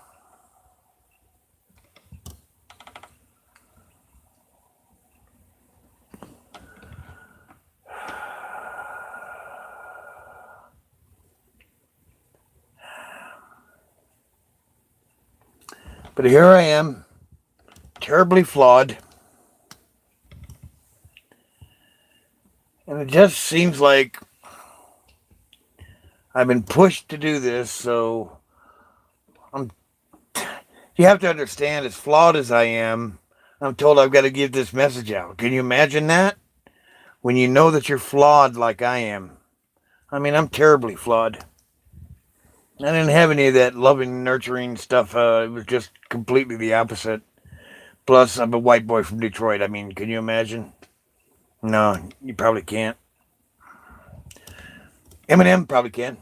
But here I am, terribly flawed. And it just seems like I've been pushed to do this, so I'm. You have to understand, as flawed as I am, I'm told I've got to give this message out. Can you imagine that? When you know that you're flawed like I am. I mean, I'm terribly flawed. I didn't have any of that loving, nurturing stuff. It was just completely the opposite. Plus, I'm a white boy from Detroit. I mean, can you imagine? No, you probably can't. Eminem probably can.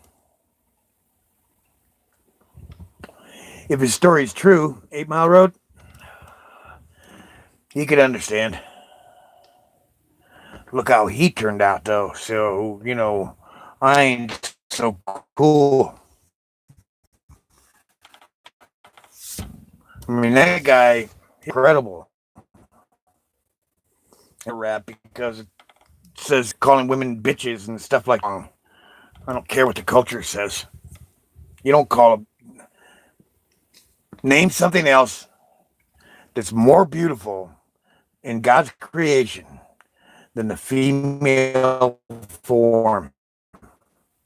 If his story's true, 8 Mile Road, he could understand. Look how he turned out, though. So, I ain't so cool. I mean, that guy, incredible. Rap because it says calling women bitches and stuff like that. I don't care what the culture says. You don't call them. Name something else that's more beautiful in God's creation than the female form.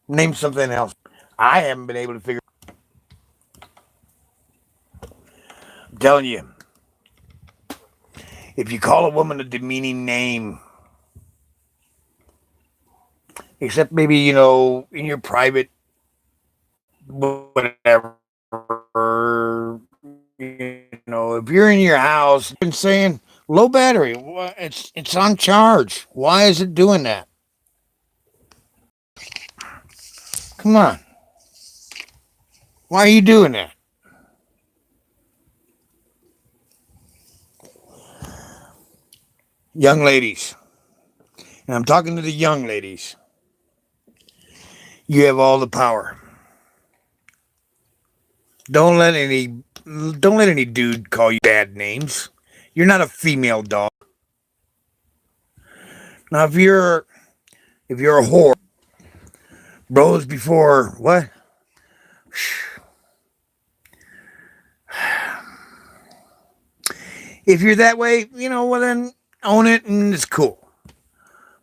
Name something else. I haven't been able to figure. I'm telling you, if you call a woman a demeaning name, except maybe, in your private whatever, if you're in your house and saying low battery, it's on charge. Why is it doing that? Come on. Why are you doing that? Young ladies, and I'm talking to the young ladies, you have all the power. Don't let any dude call you bad names. You're not a female dog. Now if you're a whore, bros before what? If you're that way, well then own it and it's cool.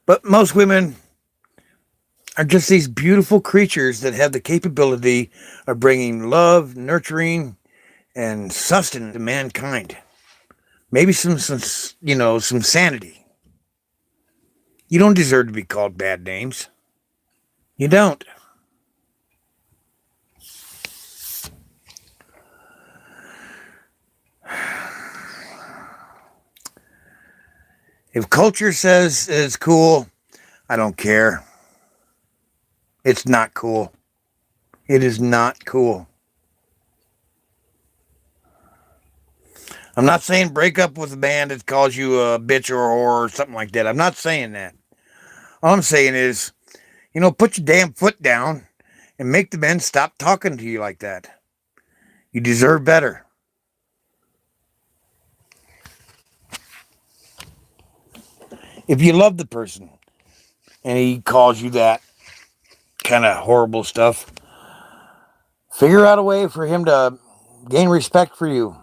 But most women are just these beautiful creatures that have the capability of bringing love, nurturing, and sustenance to mankind. Maybe some sanity. You don't deserve to be called bad names. You don't. If culture says it's cool, I don't care. It's not cool. It is not cool. I'm not saying break up with a band that calls you a bitch or a whore or something like that. I'm not saying that. All I'm saying is, put your damn foot down and make the men stop talking to you like that. You deserve better. If you love the person and he calls you that kind of horrible stuff, figure out a way for him to gain respect for you.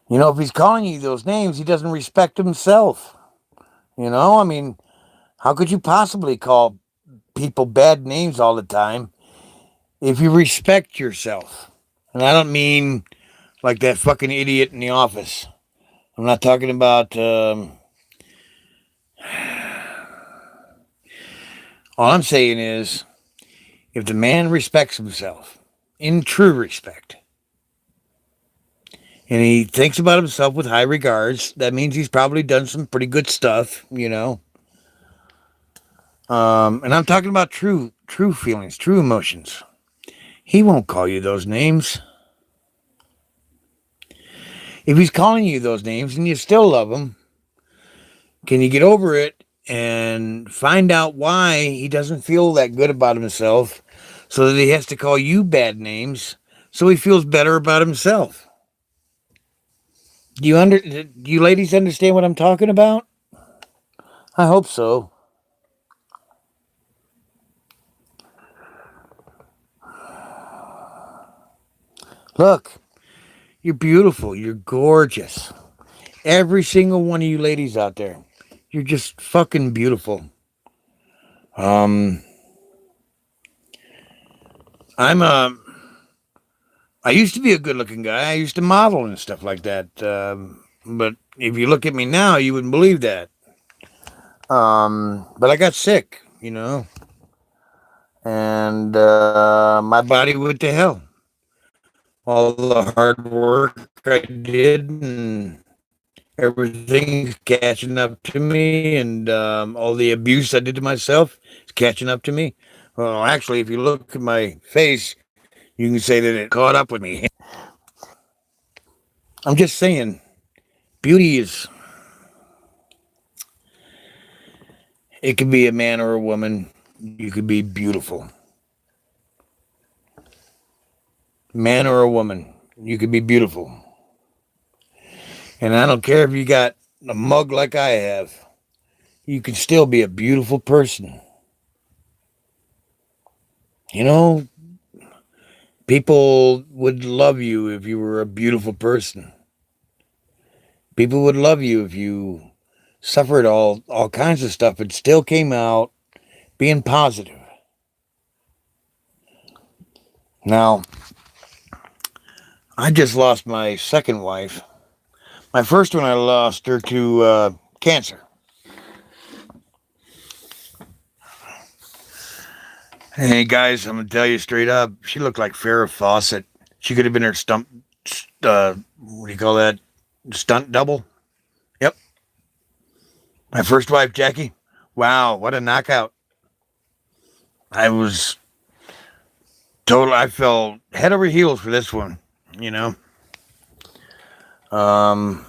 If he's calling you those names, he doesn't respect himself. I mean, how could you possibly call people bad names all the time if you respect yourself? And I don't mean like that fucking idiot in the office. I'm not talking about All I'm saying is, if the man respects himself, in true respect, and he thinks about himself with high regards, that means he's probably done some pretty good stuff, you know. And I'm talking about true feelings, true emotions. He won't call you those names. If he's calling you those names and you still love him, can you get over it and find out why he doesn't feel that good about himself so that he has to call you bad names so he feels better about himself? Do you ladies understand what I'm talking about? I hope so. Look, you're beautiful. You're gorgeous. Every single one of you ladies out there. You're just fucking beautiful. Um, I'm a. I used to be a good-looking guy. I used to model and stuff like that. But if you look at me now, you wouldn't believe that. But I got sick, you know, and my body went to hell. All the hard work I did and everything's catching up to me, and all the abuse I did to myself is catching up to me. Well, actually, if you look at my face, you can say that it caught up with me. I'm just saying, beauty is, it could be a man or a woman. You could be beautiful. Man or a woman, you could be beautiful. And I don't care if you got a mug like I have, you can still be a beautiful person. You know, people would love you if you were a beautiful person. People would love you if you suffered all kinds of stuff but still came out being positive. Now, I just lost my second wife. My first one, I lost her to cancer. Hey guys, I'm gonna tell you straight up. She looked like Farrah Fawcett. She could have been her what do you call that? Stunt double. Yep. My first wife, Jackie. Wow, what a knockout! I was total. I fell head over heels for this one. You know. Um.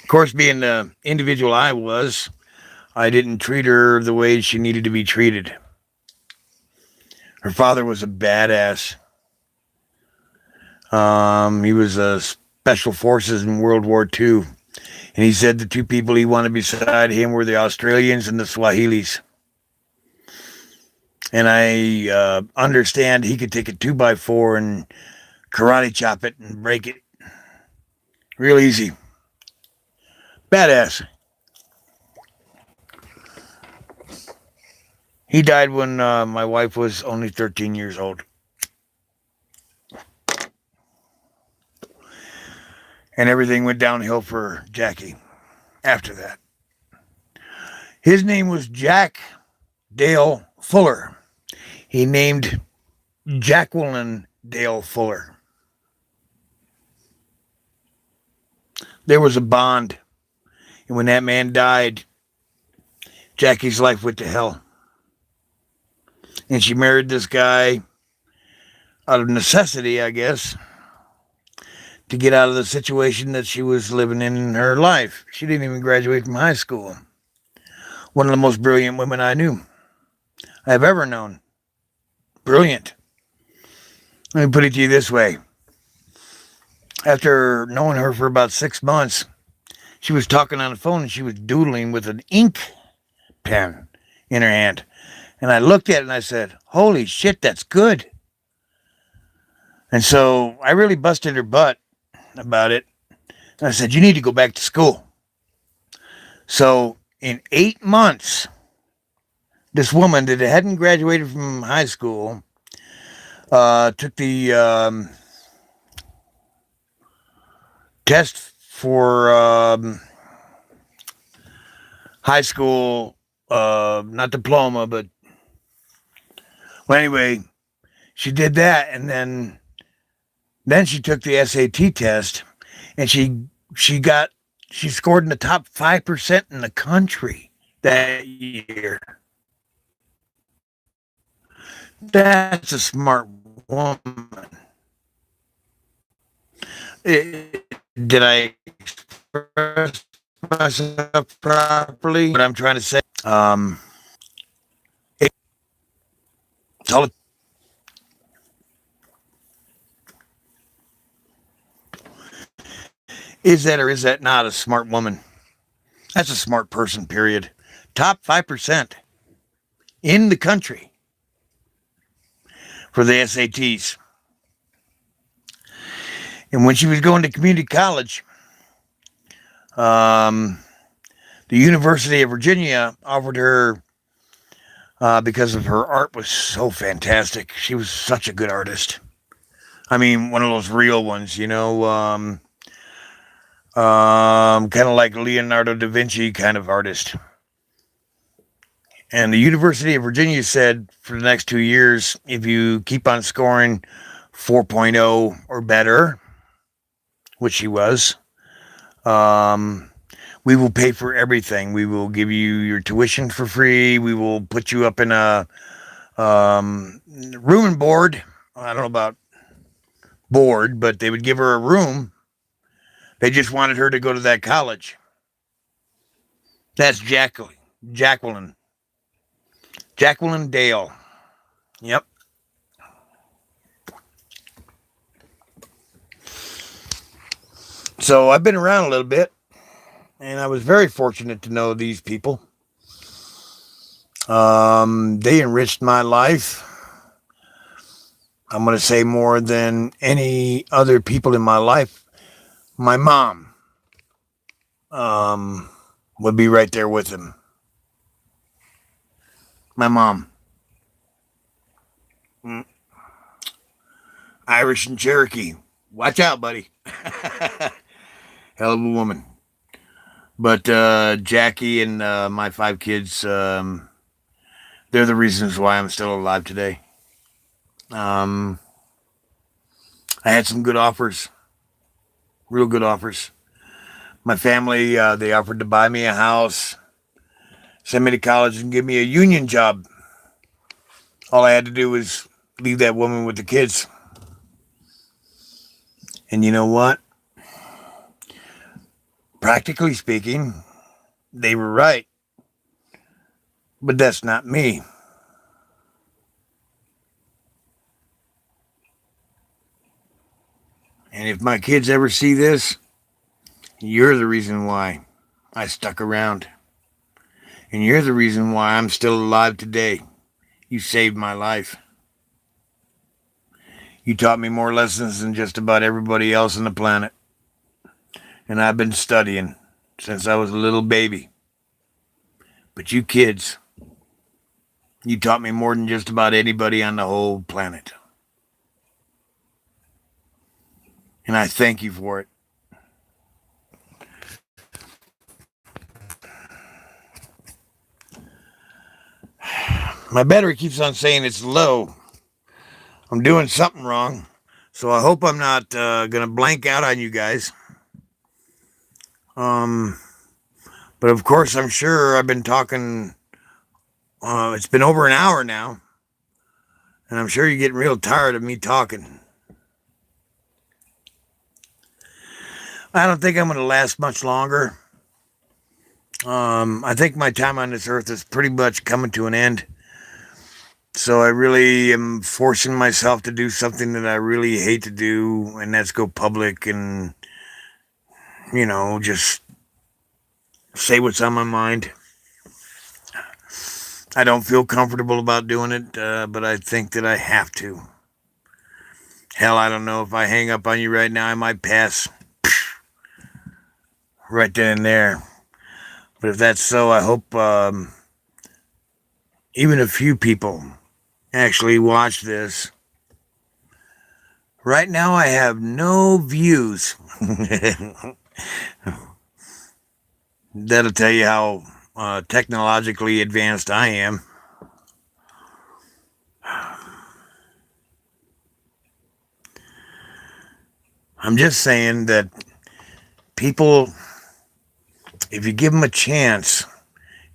Of course, being the individual I was, I didn't treat her the way she needed to be treated. Her father was a badass. He was a special forces in World War II. And he said the two people he wanted beside him were the Australians and the Swahilis. And I understand he could take a 2x4 and karate chop it and break it real easy. Badass. He died when my wife was only 13 years old. And everything went downhill for Jackie after that. His name was Jack Dale Fuller. He named Jacqueline Dale Fuller. There was a bond. And when that man died, Jackie's life went to hell. And she married this guy out of necessity, I guess, to get out of the situation that she was living in her life. She didn't even graduate from high school. One of the most brilliant women I knew, I have ever known. Brilliant. Let me put it to you this way. After knowing her for about 6 months, she was talking on the phone and she was doodling with an ink pen in her hand. And I looked at it and I said, holy shit, that's good. And so I really busted her butt about it. And I said, you need to go back to school. So in 8 months, this woman that hadn't graduated from high school took the test for high school, not diploma, but well, anyway, she did that, and then she took the SAT test, and she scored in the top 5% in the country that year. That's a smart woman. Did I express myself properly? What I'm trying to say. It, all it, is that or is that not a smart woman? That's a smart person. Period. Top 5% in the country for the SATs. And when she was going to community college, um, the University of Virginia offered her because of her art was so fantastic. She was such a good artist. I mean, one of those real ones, kind of like Leonardo da Vinci kind of artist. And the University of Virginia said for the next 2 years, if you keep on scoring 4.0 or better, which she was, we will pay for everything. We will give you your tuition for free. We will put you up in a room and board. I don't know about board, but they would give her a room. They just wanted her to go to that college. That's Jacqueline. Jacqueline Dale. Yep. So I've been around a little bit, and I was very fortunate to know these people. They enriched my life. I'm going to say more than any other people in my life. My mom would be right there with him. My mom. Mm, Irish and Cherokee. Watch out, buddy. Hell of a woman. But Jackie and my 5 kids, they're the reasons why I'm still alive today. Um, I had some good offers, real good offers. My family, they offered to buy me a house, send me to college, and give me a union job. All I had to do was leave that woman with the kids. And you know what? Practically speaking, they were right. But that's not me. And if my kids ever see this, you're the reason why I stuck around. And you're the reason why I'm still alive today. You saved my life. You taught me more lessons than just about everybody else on the planet. And I've been studying since I was a little baby. But you kids, you taught me more than just about anybody on the whole planet. And I thank you for it. My battery keeps on saying it's low. I'm doing something wrong. So I hope I'm not going to blank out on you guys. Um, but of course, I'm sure I've been talking. It's been over an hour now. And I'm sure you're getting real tired of me talking. I don't think I'm going to last much longer. I think my time on this earth is pretty much coming to an end. So I really am forcing myself to do something that I really hate to do, and that's go public and, just say what's on my mind. I don't feel comfortable about doing it, but I think that I have to. Hell, I don't know. If I hang up on you right now, I might pass right then and there. But if that's so, I hope even a few people actually watch this. Right now, I have no views. That'll tell you how technologically advanced I am. I'm just saying that people, if you give them a chance,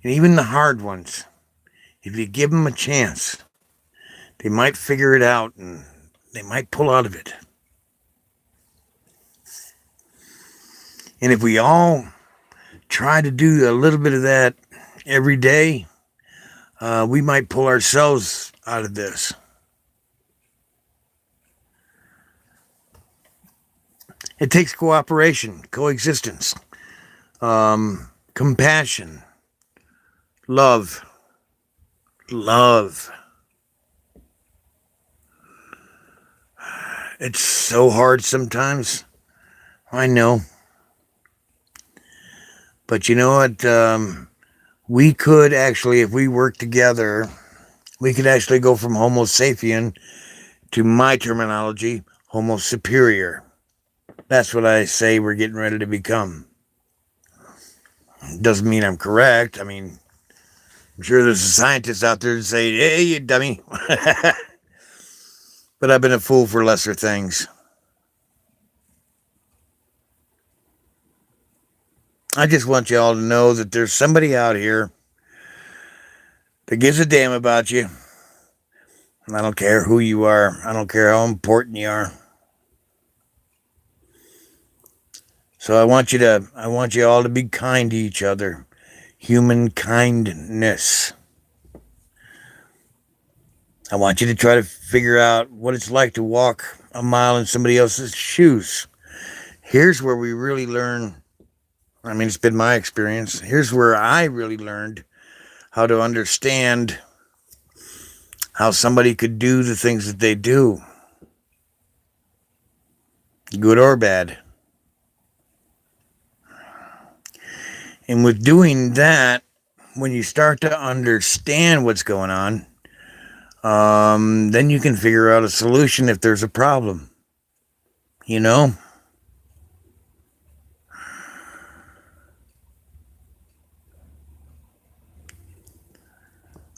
and even the hard ones, if you give them a chance, they might figure it out and they might pull out of it. And if we all try to do a little bit of that every day, we might pull ourselves out of this. It takes cooperation, coexistence, compassion, love. Love. It's so hard sometimes. I know. But you know what? We could actually, if we work together, we could actually go from Homo sapien to my terminology, Homo superior. That's what I say we're getting ready to become. Doesn't mean I'm correct. I mean, I'm sure there's a scientist out there that say, hey, you dummy. But I've been a fool for lesser things. I just want you all to know that there's somebody out here that gives a damn about you. I don't care who you are. I don't care how important you are. So I want you all to be kind to each other. Human kindness. I want you to try to figure out what it's like to walk a mile in somebody else's shoes. Here's where we really learn. I mean, it's been my experience. Here's where I really learned how to understand how somebody could do the things that they do, good or bad. And with doing that, when you start to understand what's going on, then you can figure out a solution if there's a problem. You know?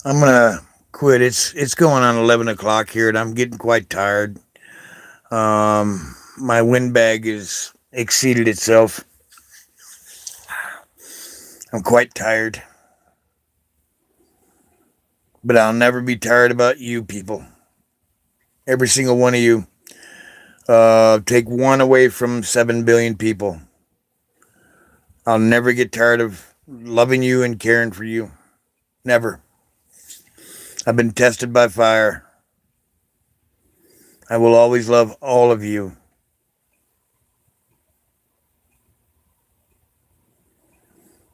I'm gonna quit. It's going on 11 o'clock here, and I'm getting quite tired. My windbag has exceeded itself. I'm quite tired. But I'll never be tired about you people. Every single one of you. Take one away from 7 billion people. I'll never get tired of loving you and caring for you. Never. I've been tested by fire. I will always love all of you.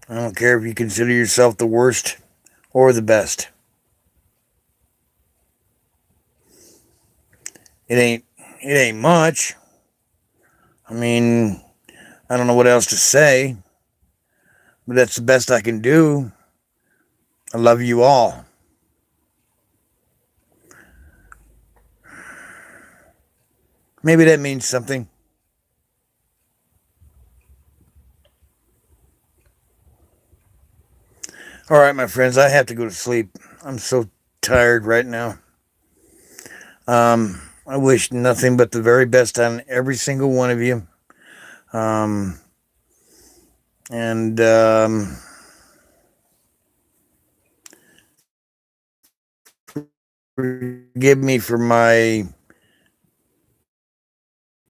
I don't care if you consider yourself the worst or the best. It ain't much. I mean, I don't know what else to say, but that's the best I can do. I love you all. Maybe that means something. All right, my friends, I have to go to sleep. I'm so tired right now. I wish nothing but the very best on every single one of you. And forgive me for my